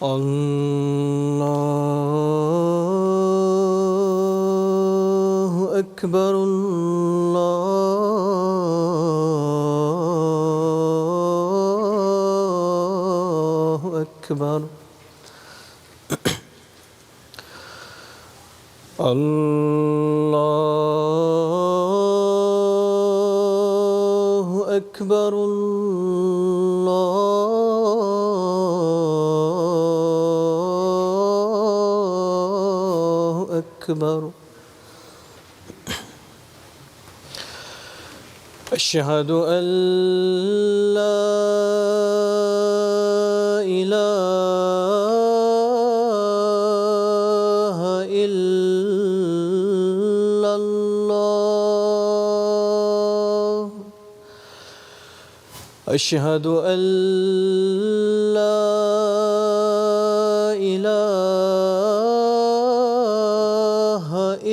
اللہ اکبر اللہ اکبر اللہ اکبر اللہ اکبر اشہد ان لا الہ الا اللہ اشہد ان لا الہ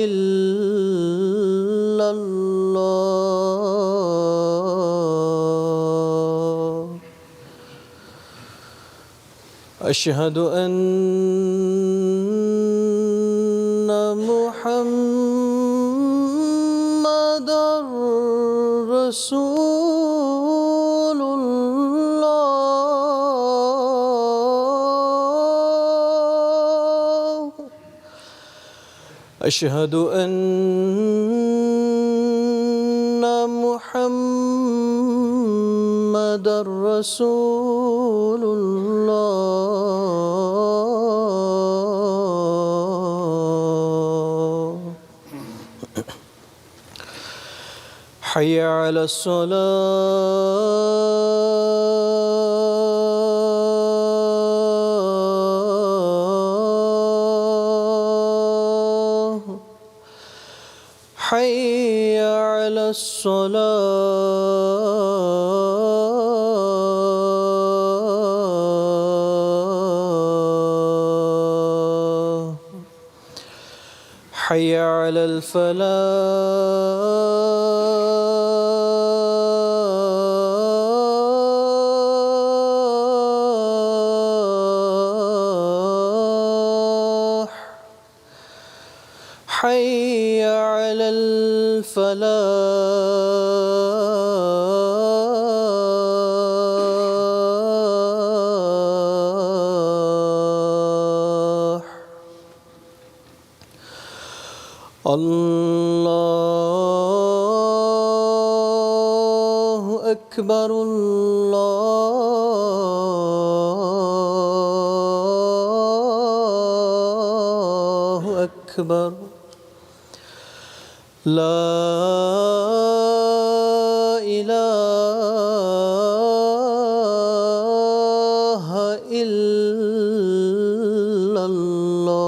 الا اللہ اشہد ان محمدًا رسول اللہ اشہد ان محمدًا رسول اللہ حی علی الصلاة حی علی الصلاة حی علی الفلاح حی علی الفلاح اللہ اکبر اللہ اکبر لا الہ الا اللہ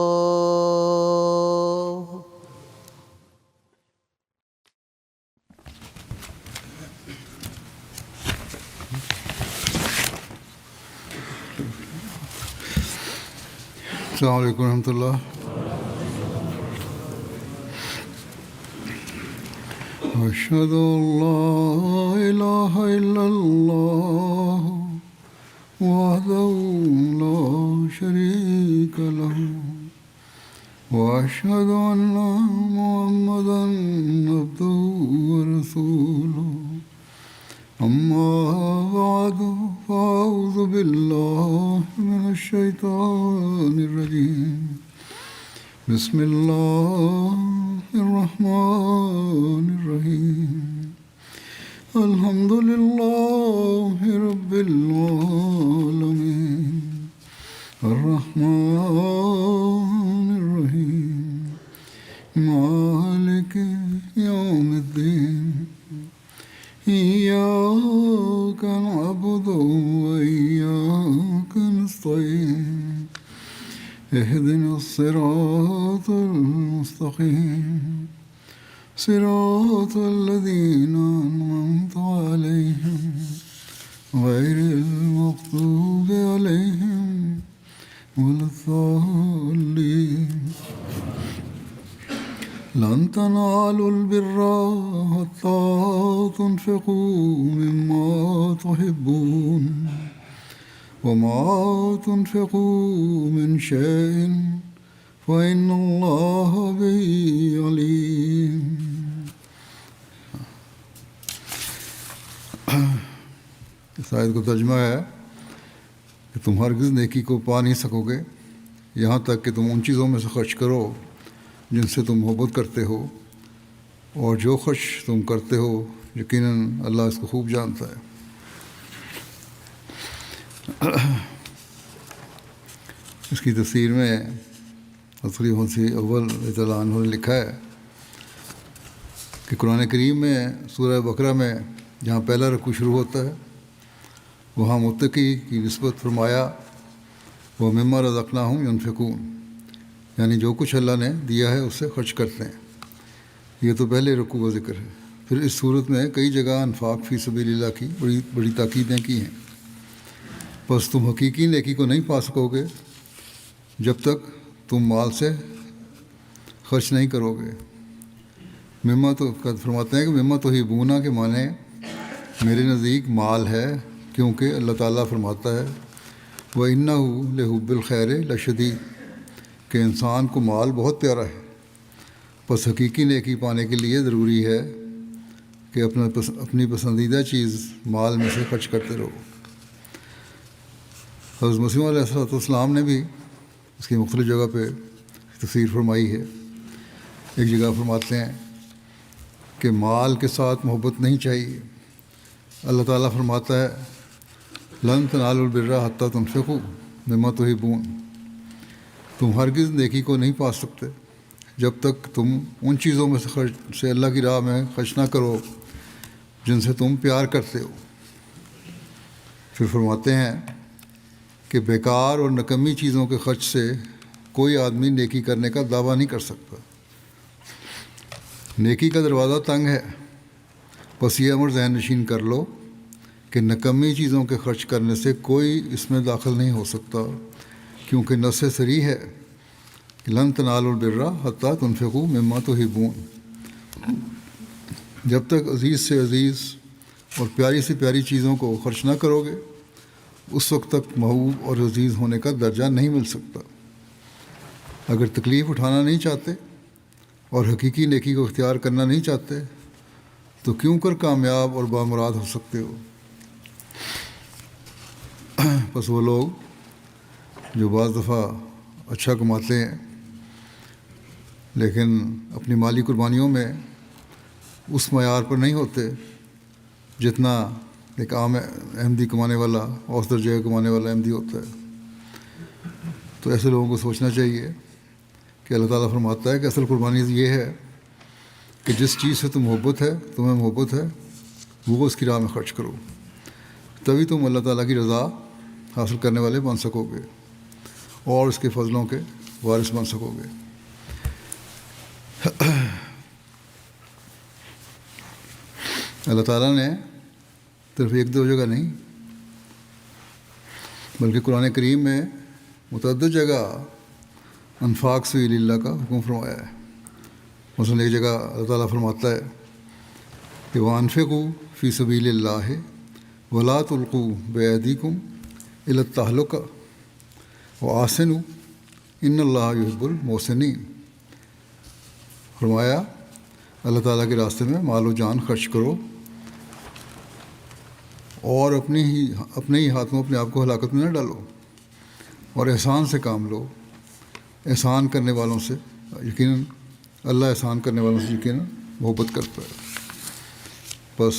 السلام علیکم ورحمۃ اللہ. اشہد ان لا الہ الا اللہ وحدہ لا شریک لہ واشہد ان محمدا عبدہ ورسولہ. اما بعد فاعوذ باللہ من الشیطان الرجیم. بسم اللہ الرحمن الرحیم. الحمد للہ رب العالمین الرحمن الرحیم مالک یوم الدین. إياك نعبد وإياك اهدنا الصراط المستقيم صراط الذين أنعمت عليهم غير المغضوب عليهم ولا الضالين لن تنالوا البر حتى تنفقوا مما تحبون وما تنفقوا من شيء فإن الله به عليم. اس آیت کا ترجمہ ہے کہ تم ہرگز نیکی کو پا نہیں سکو گے یہاں تک کہ تم ان چیزوں میں سے خرچ کرو جن سے تم محبت کرتے ہو، اور جو خرچ تم کرتے ہو یقیناً اللہ اس کو خوب جانتا ہے۔ اس کی تفسیر میں خلیفہ مسیح اول رضی اللہ عنہ نے لکھا ہے کہ قرآن کریم میں سورہ بقرہ میں جہاں پہلا رکوع شروع ہوتا ہے وہاں متقی کی نسبت فرمایا وہ مما رزقناہم ینفقون، یعنی جو کچھ اللہ نے دیا ہے اس سے خرچ کرتے ہیں۔ یہ تو پہلے رکوع کا ذکر ہے۔ پھر اس صورت میں کئی جگہ انفاق فی سبیل اللہ کی بڑی تاکیدیں کی ہیں۔ بس تم حقیقی نیکی کو نہیں پا سکو گے جب تک تم مال سے خرچ نہیں کرو گے۔ مما تو فرماتے ہیں کہ مما تو ہی بونا کے معنی میرے نزدیک مال ہے، کیونکہ اللہ تعالیٰ فرماتا ہے وَإِنَّهُ لِحُبِّ الْخَيْرِ لَشَدِيدٌ کہ انسان کو مال بہت پیارا ہے۔ بس حقیقی نیکی پانے کے لیے ضروری ہے کہ اپنی پسندیدہ چیز مال میں سے خرچ کرتے رہو۔ حضرت مسیح علیہ السلام نے بھی اس کی مختلف جگہ پہ تفسیر فرمائی ہے۔ ایک جگہ فرماتے ہیں کہ مال کے ساتھ محبت نہیں چاہیے۔ اللہ تعالیٰ فرماتا ہے لن تنالوا البر حتی تنفقوا مما تحبون، تم ہرگز نیکی کو نہیں پا سکتے جب تک تم ان چیزوں میں سے اللہ کی راہ میں خرچ نہ کرو جن سے تم پیار کرتے ہو۔ پھر فرماتے ہیں کہ بیکار اور نکمی چیزوں کے خرچ سے کوئی آدمی نیکی کرنے کا دعویٰ نہیں کر سکتا۔ نیکی کا دروازہ تنگ ہے، بس یہ امر ذہن نشین کر لو کہ نکمی چیزوں کے خرچ کرنے سے کوئی اس میں داخل نہیں ہو سکتا، کیونکہ نص صریح ہے کہ لن تنالوا البر حتی تنفقوا مما تحبون۔ جب تک عزیز سے عزیز اور پیاری سے پیاری چیزوں کو خرچ نہ کرو گے اس وقت تک محبوب اور عزیز ہونے کا درجہ نہیں مل سکتا۔ اگر تکلیف اٹھانا نہیں چاہتے اور حقیقی نیکی کو اختیار کرنا نہیں چاہتے تو کیوں کر کامیاب اور بامراد ہو سکتے ہو؟ بس وہ لوگ جو بعض دفعہ اچھا کماتے ہیں لیکن اپنی مالی قربانیوں میں اس معیار پر نہیں ہوتے جتنا ایک عام احمدی کمانے والا اوسط درجے کا کمانے والا احمدی ہوتا ہے، تو ایسے لوگوں کو سوچنا چاہیے کہ اللہ تعالیٰ فرماتا ہے کہ اصل قربانی یہ ہے کہ جس چیز سے تمہیں محبت ہے وہ اس کی راہ میں خرچ کرو، تبھی تم اللہ تعالیٰ کی رضا حاصل کرنے والے بن سکو گے اور اس کے فضلوں کے وارث بن سکو گے۔ اللہ تعالیٰ نے صرف ایک دو جگہ نہیں بلکہ قرآن کریم میں متعدد جگہ انفاق سبیل اللہ کا حکم فرمایا ہے۔ مثلاً ایک جگہ اللہ تعالیٰ فرماتا ہے کہ وَأَنفِقُوا فِي سَبِيلِ اللَّهِ وَلَا تُلْقُوا بِأَيْدِيكُمْ إِلَى التَّهْلُكَةِ وَأَحْسِنُوا إِنَّ اللَّهَ يُحِبُّ الْمُحْسِنِينَ۔ فرمایا اللہ تعالیٰ کے راستے میں مال و جان خرچ کرو اور اپنے ہی ہاتھوں اپنے آپ کو ہلاکت میں نہ ڈالو، اور احسان سے کام لو۔ احسان کرنے والوں سے یقیناً اللہ احسان کرنے والوں سے یقیناً محبت کرتا ہے۔ بس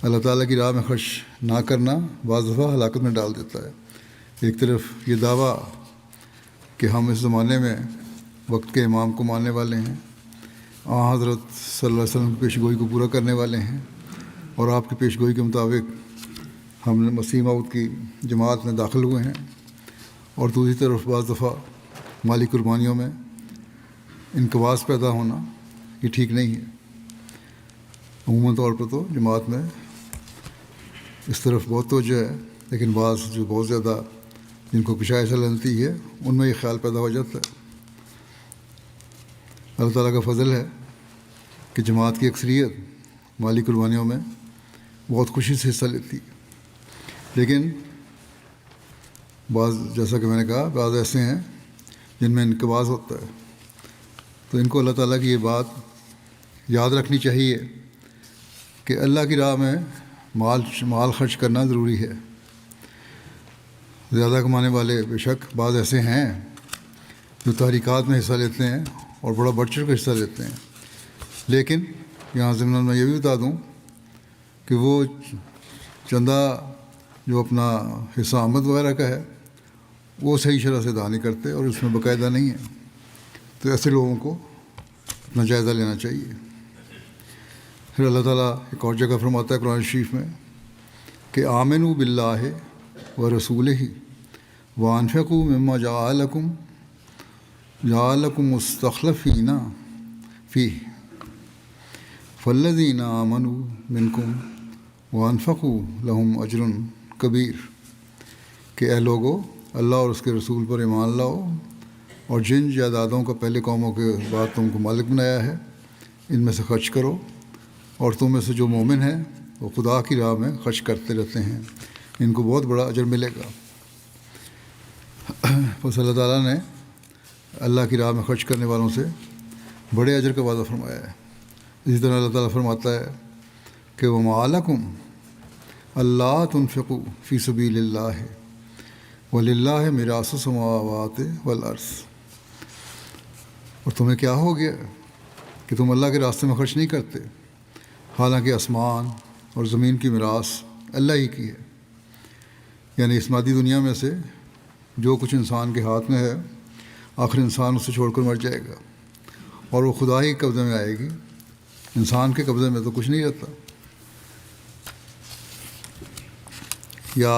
اللہ تعالیٰ کی راہ میں خرچ نہ کرنا بعض دفعہ ہلاکت میں ڈال دیتا ہے۔ ایک طرف یہ دعویٰ کہ ہم اس زمانے میں وقت کے امام کو ماننے والے ہیں، حضرت صلی اللہ علیہ وسلم کی پیش گوئی کو پورا کرنے والے ہیں، اور آپ کی پیش گوئی کے مطابق ہم مسیح موعود کی جماعت میں داخل ہوئے ہیں، اور دوسری طرف بعض دفعہ مالی قربانیوں میں انقباض پیدا ہونا یہ ٹھیک نہیں ہے۔ عموماً طور پر تو جماعت میں اس طرف بہت توجہ ہے، لیکن بعض جو بہت زیادہ جن کو کشائش لنتی ہے ان میں یہ خیال پیدا ہو جاتا ہے۔ اللہ تعالیٰ کا فضل ہے کہ جماعت کی اکثریت مالی قربانیوں میں بہت خوشی سے حصہ لیتی ہے، لیکن بعض، جیسا کہ میں نے کہا، بعض ایسے ہیں جن میں انقباض ہوتا ہے، تو ان کو اللہ تعالیٰ کی یہ بات یاد رکھنی چاہیے کہ اللہ کی راہ میں مال خرچ کرنا ضروری ہے۔ زیادہ کمانے والے بے شک بعض ایسے ہیں جو تحریکات میں حصہ لیتے ہیں اور بڑا بڑھ چڑھ کر حصہ لیتے ہیں، لیکن یہاں ضمن میں یہ بھی بتا دوں کہ وہ چندہ جو اپنا حصہ آمد وغیرہ کا ہے وہ صحیح شرح سے ادا نہیں کرتے اور اس میں باقاعدہ نہیں ہے، تو ایسے لوگوں کو اپنا جائزہ لینا چاہیے۔ پھر اللہ تعالیٰ ایک اور جگہ فرماتا ہے قرآن شریف میں کہ آمنوا باللہ ورسولہ وانفقوا مما جعلکم مستخلفین فیہ فالذین آمنوا منکم وانفقوا لہم اجر کبیر، کہ اے لوگو اللہ اور اس کے رسول پر ایمان لاؤ اور جن جائیدادوں کا پہلے قوموں کے بعد تم کو مالک بنایا ہے ان میں سے خرچ کرو، اور تم میں سے جو مومن ہیں وہ خدا کی راہ میں خرچ کرتے رہتے ہیں، ان کو بہت بڑا اجر ملے گا۔ بس اللہ تعالیٰ نے اللہ کی راہ میں خرچ کرنے والوں سے بڑے اجر کا وعدہ فرمایا ہے۔ اسی طرح اللہ تعالیٰ فرماتا ہے کہ وَمَا لَكُمْ أَلَّا تُنْفِقُوا فِي سَبِيلِ اللَّهِ وَلِلَّهِ مِيرَاثُ السَّمَاوَاتِ وَالْأَرْضِ، اور تمہیں کیا ہو گیا کہ تم اللہ کے راستے میں خرچ نہیں کرتے، حالانکہ آسمان اور زمین کی میراث اللہ ہی کی ہے۔ یعنی اس مادی دنیا میں سے جو کچھ انسان کے ہاتھ میں ہے آخر انسان اسے چھوڑ کر مر جائے گا اور وہ خدا ہی قبضے میں آئے گی، انسان کے قبضے میں تو کچھ نہیں رہتا۔ یا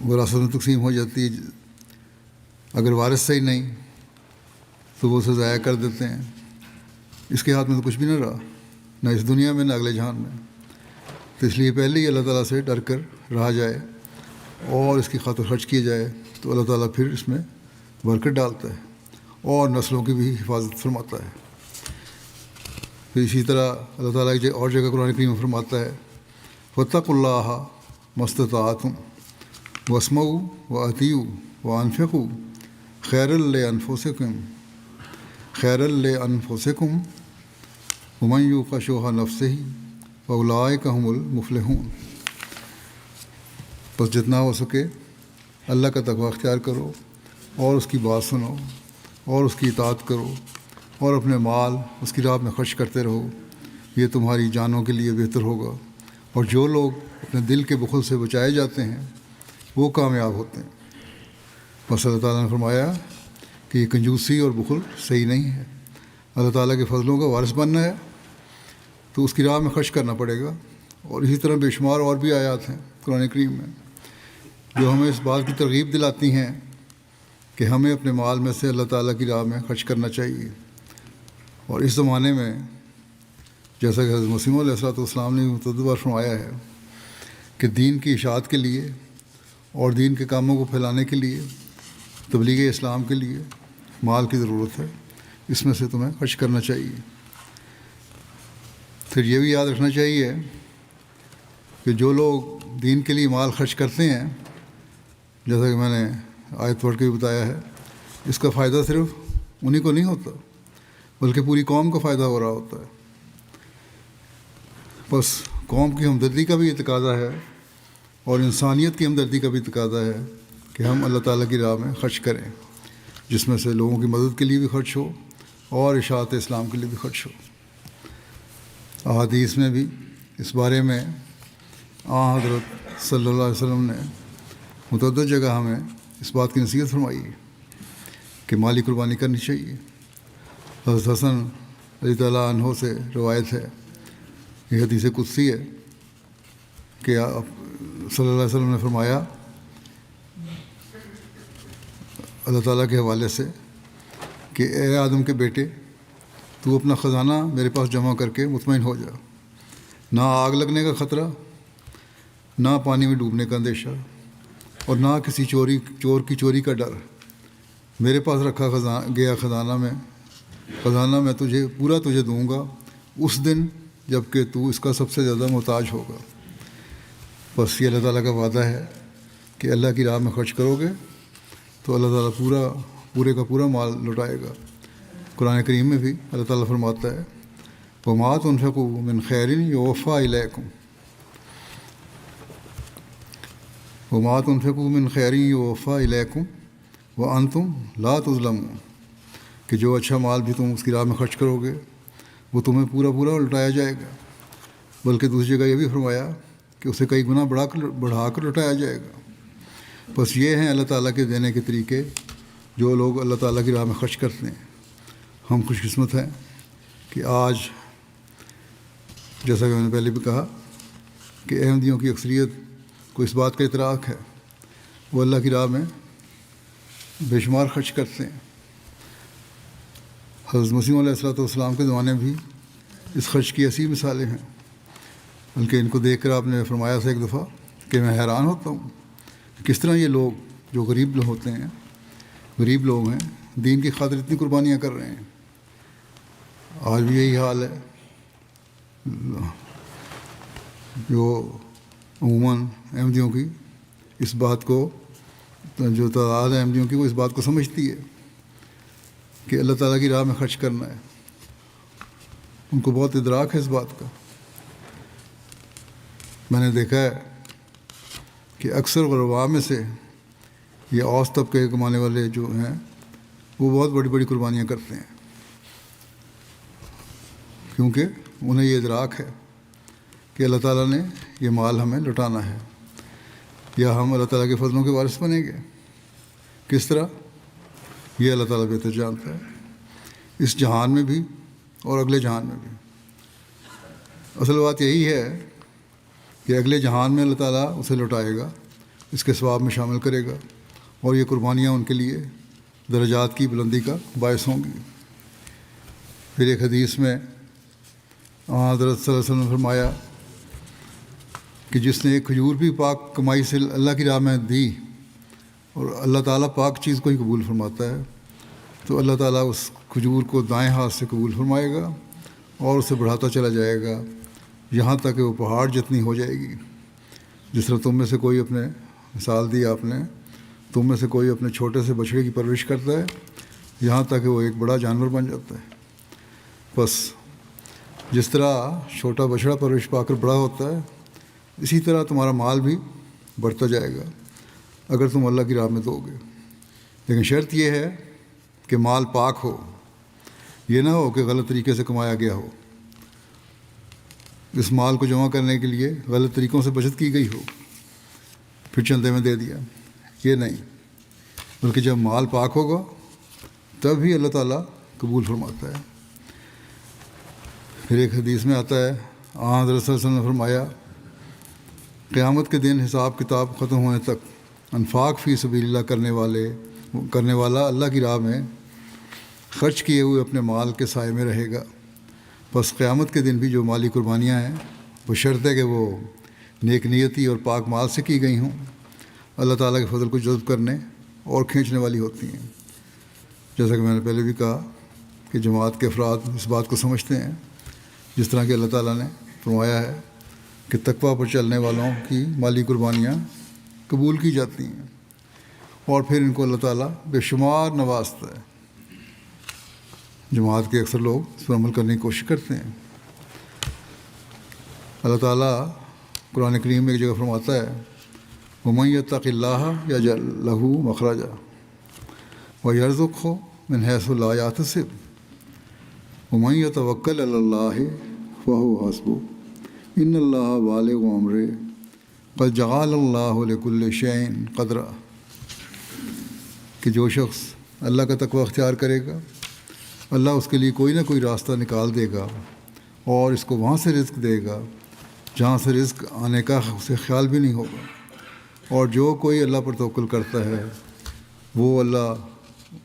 وراثت میں تقسیم ہو جاتی ہے، اگر وارث صحیح نہیں تو وہ اسے ضائع کر دیتے ہیں، اس کے ہاتھ میں تو کچھ بھی نہ رہا، نہ اس دنیا میں نہ اگلے جہان میں۔ تو اس لیے پہلے ہی اللہ تعالیٰ سے ڈر کر رہا جائے اور اس کی خاطر خرچ کیا جائے تو اللہ تعالیٰ پھر اس میں برکت ڈالتا ہے اور نسلوں کی بھی حفاظت فرماتا ہے۔ پھر اسی طرح اللہ تعالیٰ کی اور جگہ قرآن کریم میں فرماتا ہے فَاتَّقُوا اللَّهَ مَا اسْتَطَعْتُمْ وَاسْمَعُوا وَأَطِیعُوا وَأَنفِقُوا خَیْرًا لِأَنفُسِکُم وَمَن یُوقَ شُحَّ نَفْسِهِ فَأُولَٰئِکَ هُمُ الْمُفْلِحُونَ۔ بس جتنا ہو سکے اللہ کا تقویٰ اختیار کرو اور اس کی بات سنو اور اس کی اطاعت کرو اور اپنے مال اس کی راہ میں خرچ کرتے رہو، یہ تمہاری جانوں کے لیے بہتر ہوگا، اور جو لوگ اپنے دل کے بخل سے بچائے جاتے ہیں وہ کامیاب ہوتے ہیں۔ بس اللہ تعالیٰ نے فرمایا کہ یہ کنجوسی اور بخل صحیح نہیں ہے۔ اللہ تعالیٰ کے فضلوں کا وارث بننا ہے تو اس کی راہ میں خرچ کرنا پڑے گا، اور اسی طرح بے شمار اور بھی آیات ہیں قرآن کریم میں جو ہمیں اس بات کی ترغیب دلاتی ہیں کہ ہمیں اپنے مال میں سے اللہ تعالیٰ کی راہ میں خرچ کرنا چاہیے۔ اور اس زمانے میں جیسا کہ حضرت مسیح علیہ السلام نے متعدد بار فرمایا ہے کہ دین کی اشاعت کے لیے اور دین کے کاموں کو پھیلانے کے لیے، تبلیغ اسلام کے لیے مال کی ضرورت ہے، اس میں سے تمہیں خرچ کرنا چاہیے۔ پھر یہ بھی یاد رکھنا چاہیے کہ جو لوگ دین کے لیے مال خرچ کرتے ہیں، جیسا کہ میں نے آیت پڑھ کے بھی بتایا ہے، اس کا فائدہ صرف انہی کو نہیں ہوتا بلکہ پوری قوم کا فائدہ ہو رہا ہوتا ہے۔ بس قوم کی ہمدردی کا بھی یہ تقاضا ہے اور انسانیت کی ہمدردی کا بھی تقاضا ہے کہ ہم اللہ تعالیٰ کی راہ میں خرچ کریں، جس میں سے لوگوں کی مدد کے لیے بھی خرچ ہو اور اشاعت اسلام کے لیے بھی خرچ ہو۔ احادیث میں بھی اس بارے میں حضرت صلی اللہ علیہ وسلم نے متعدد جگہ ہمیں اس بات کی نصیحت فرمائی کہ مالی قربانی کرنی چاہیے۔ حضرت حسن رضی اللہ عنہ سے روایت ہے، یہ حدیث قدسی ہے کہ صلی اللہ علیہ وسلم نے فرمایا اللہ تعالیٰ کے حوالے سے کہ اے آدم کے بیٹے، تو اپنا خزانہ میرے پاس جمع کر کے مطمئن ہو جا، نہ آگ لگنے کا خطرہ، نہ پانی میں ڈوبنے کا اندیشہ، اور نہ کسی چور کی چوری کا ڈر۔ میرے پاس رکھا گیا خزانہ میں تجھے دوں گا اس دن جب کہ تو اس کا سب سے زیادہ محتاج ہوگا۔ بس یہ اللہ تعالیٰ کا وعدہ ہے کہ اللہ کی راہ میں خرچ کرو گے تو اللہ تعالیٰ پورے کا پورا مال لوٹائے گا۔ قرآن کریم میں بھی اللہ تعالیٰ فرماتا ہے وَمَا تُنْفِقُوا مِنْ خَيْرٍ يُوَفَّىٰ إِلَيْكُمْ وَمَا تُنْفِقُوا مِنْ خَيْرٍ يُوَفَّىٰ إِلَيْكُمْ وَأَنْتُمْ لَا تُظْلَمُونَ، کہ جو اچھا مال بھی تم اس کی راہ میں خرچ کرو گے وہ تمہیں پورا لوٹایا جائے گا، بلکہ دوسری جگہ یہ بھی فرمایا کہ اسے کئی گنا بڑھا کر لوٹایا جائے گا۔ بس یہ ہیں اللہ تعالیٰ کے دینے کے طریقے جو لوگ اللہ تعالیٰ کی راہ میں خرچ کرتے ہیں۔ ہم خوش قسمت ہیں کہ آج جیسا کہ میں نے پہلے بھی کہا کہ احمدیوں کی اکثریت کو اس بات کا ادراک ہے، وہ اللہ کی راہ میں بے شمار خرچ کرتے ہیں۔ حضرت مسیح علیہ والسلام کے زمانے میں بھی اس خرچ کی ایسی مثالیں ہیں، بلکہ ان کو دیکھ کر آپ نے فرمایا تھا ایک دفعہ کہ میں حیران ہوتا ہوں کس طرح یہ لوگ جو غریب لوگ ہیں دین کی خاطر اتنی قربانیاں کر رہے ہیں۔ آج بھی یہی حال ہے، جو عموماً احمدیوں کی اس بات کو، جو تعداد ہے احمدیوں کی، وہ اس بات کو سمجھتی ہے کہ اللہ تعالیٰ کی راہ میں خرچ کرنا ہے۔ ان کو بہت ادراک ہے اس بات کا۔ میں نے دیکھا ہے کہ اکثر غرباء میں سے یہ اوسط طبقے کے کمانے والے جو ہیں وہ بہت بڑی بڑی قربانیاں کرتے ہیں، کیونکہ انہیں یہ ادراک ہے کہ اللہ تعالیٰ نے یہ مال ہمیں لوٹانا ہے، یا ہم اللہ تعالیٰ کے فضلوں کے وارث بنیں گے۔ کس طرح؟ یہ اللہ تعالیٰ بہتر جانتا ہے، اس جہان میں بھی اور اگلے جہان میں بھی۔ اصل بات یہی ہے کہ اگلے جہان میں اللہ تعالیٰ اسے لوٹائے گا، اس کے ثواب میں شامل کرے گا، اور یہ قربانیاں ان کے لیے درجات کی بلندی کا باعث ہوں گی۔ پھر ایک حدیث میں حضرت صلی اللہ علیہ وسلم نے فرمایا کہ جس نے ایک کھجور بھی پاک کمائی سے اللہ کی راہ میں دی، اور اللہ تعالیٰ پاک چیز کو ہی قبول فرماتا ہے، تو اللہ تعالیٰ اس کھجور کو دائیں ہاتھ سے قبول فرمائے گا اور اسے بڑھاتا چلا جائے گا یہاں تک کہ وہ پہاڑ جتنی ہو جائے گی۔ جس طرح تم میں سے کوئی اپنے مثال دی آپ نے، تم میں سے کوئی اپنے چھوٹے سے بچڑے کی پرورش کرتا ہے یہاں تک کہ وہ ایک بڑا جانور بن جاتا ہے۔ بس جس طرح چھوٹا بچڑا پرورش پا کر بڑا ہوتا ہے، اسی طرح تمہارا مال بھی بڑھتا جائے گا اگر تم اللہ کی راہ میں دو گے۔ لیکن شرط یہ ہے کہ مال پاک ہو، یہ نہ ہو کہ غلط طریقے سے کمایا گیا ہو، اس مال کو جمع کرنے کے لیے غلط طریقوں سے بچت کی گئی ہو پھر چندے میں دے دیا، یہ نہیں، بلکہ جب مال پاک ہوگا تب ہی اللہ تعالیٰ قبول فرماتا ہے۔ پھر ایک حدیث میں آتا ہے حضرت صلی اللہ علیہ وسلم نے فرمایا قیامت کے دن حساب کتاب ختم ہونے تک انفاق فی سبیل اللہ کرنے والا اللہ کی راہ میں خرچ کیے ہوئے اپنے مال کے سائے میں رہے گا۔ بس قیامت کے دن بھی جو مالی قربانیاں ہیں بشرطے کہ وہ نیک نیتی اور پاک مال سے کی گئی ہوں، اللہ تعالیٰ کے فضل کو جذب کرنے اور کھینچنے والی ہوتی ہیں۔ جیسا کہ میں نے پہلے بھی کہا کہ جماعت کے افراد اس بات کو سمجھتے ہیں، جس طرح کہ اللہ تعالیٰ نے فرمایا ہے کہ تقویٰ پر چلنے والوں کی مالی قربانیاں قبول کی جاتی ہیں، اور پھر ان کو اللہ تعالیٰ بے شمار نوازتا ہے۔ جماعت کے اکثر لوگ اس پر عمل کرنے کی کوشش کرتے ہیں۔ اللہ تعالیٰ قرآن کریم میں ایک جگہ فرماتا ہے وَمَن يَتَّقِ اللَّهَ يَجْعَل لَّهُ مَخْرَجًا وَيَرْزُقْهُ مِنْ حَيْثُ لَا يَحْتَسِبُ وَمَن يَتَوَكَّلْ عَلَى اللَّهِ فَهُوَ حَسْبُهُ إِنَّ اللَّهَ بَالِغُ أَمْرِهِ قَدْ جَعَلَ اللَّهُ لِكُلِّ شَيْءٍ قَدْرًا، کہ جو شخص اللہ کا تقوی اختیار کرے گا اللہ اس کے لیے کوئی نہ کوئی راستہ نکال دے گا اور اس کو وہاں سے رزق دے گا جہاں سے رزق آنے کا اسے خیال بھی نہیں ہوگا، اور جو کوئی اللہ پر توکل کرتا ہے وہ اللہ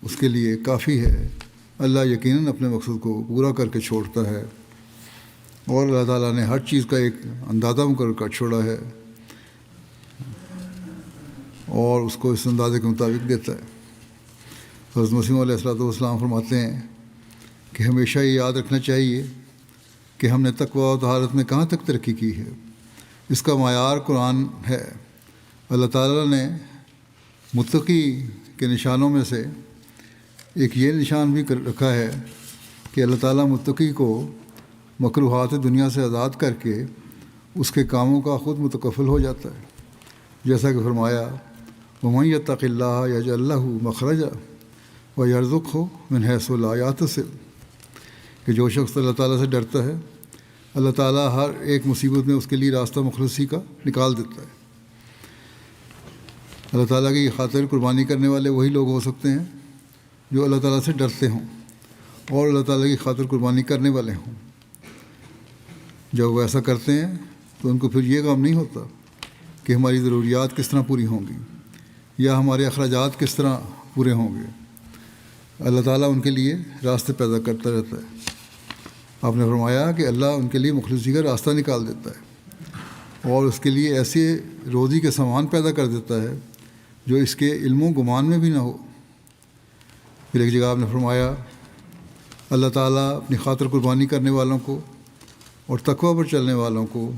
اس کے لیے کافی ہے۔ اللہ یقیناً اپنے مقصد کو پورا کر کے چھوڑتا ہے، اور اللہ تعالیٰ نے ہر چیز کا ایک اندازہ مقرر کر چھوڑا ہے اور اس کو اس اندازے کے مطابق دیتا ہے۔ حضرت مسیح علیہ السلام فرماتے ہیں کہ ہمیشہ یہ یاد رکھنا چاہیے کہ ہم نے تقویٰ و طہارت میں کہاں تک ترقی کی ہے۔ اس کا معیار قرآن ہے۔ اللہ تعالیٰ نے متقی کے نشانوں میں سے ایک یہ نشان بھی رکھا ہے کہ اللہ تعالیٰ متقی کو مکروہات دنیا سے آزاد کر کے اس کے کاموں کا خود متکفل ہو جاتا ہے، جیسا کہ فرمایا وَمَن يَتَّقِ اللَّهَ يَجْعَل لَّهُ مَخْرَجًا وَيَرْزُقْهُ مِنْ حَيْثُ لَا يَحْتَسِبُ، کہ جو شخص اللہ تعالیٰ سے ڈرتا ہے اللہ تعالیٰ ہر ایک مصیبت میں اس کے لیے راستہ مخلصی کا نکال دیتا ہے۔ اللہ تعالیٰ کی خاطر قربانی کرنے والے وہی لوگ ہو سکتے ہیں جو اللہ تعالیٰ سے ڈرتے ہوں اور اللہ تعالیٰ کی خاطر قربانی کرنے والے ہوں۔ جب وہ ایسا کرتے ہیں تو ان کو پھر یہ غم نہیں ہوتا کہ ہماری ضروریات کس طرح پوری ہوں گی یا ہمارے اخراجات کس طرح پورے ہوں گے۔ اللہ تعالیٰ ان کے لیے راستے پیدا کرتا رہتا ہے۔ آپ نے فرمایا کہ اللہ ان کے لیے مخلصی کا راستہ نکال دیتا ہے اور اس کے لیے ایسے روزی کے سامان پیدا کر دیتا ہے جو اس کے علم و گمان میں بھی نہ ہو۔ پھر ایک جگہ آپ نے فرمایا اللہ تعالیٰ اپنی خاطر قربانی کرنے والوں کو اور تقویٰ پر چلنے والوں کو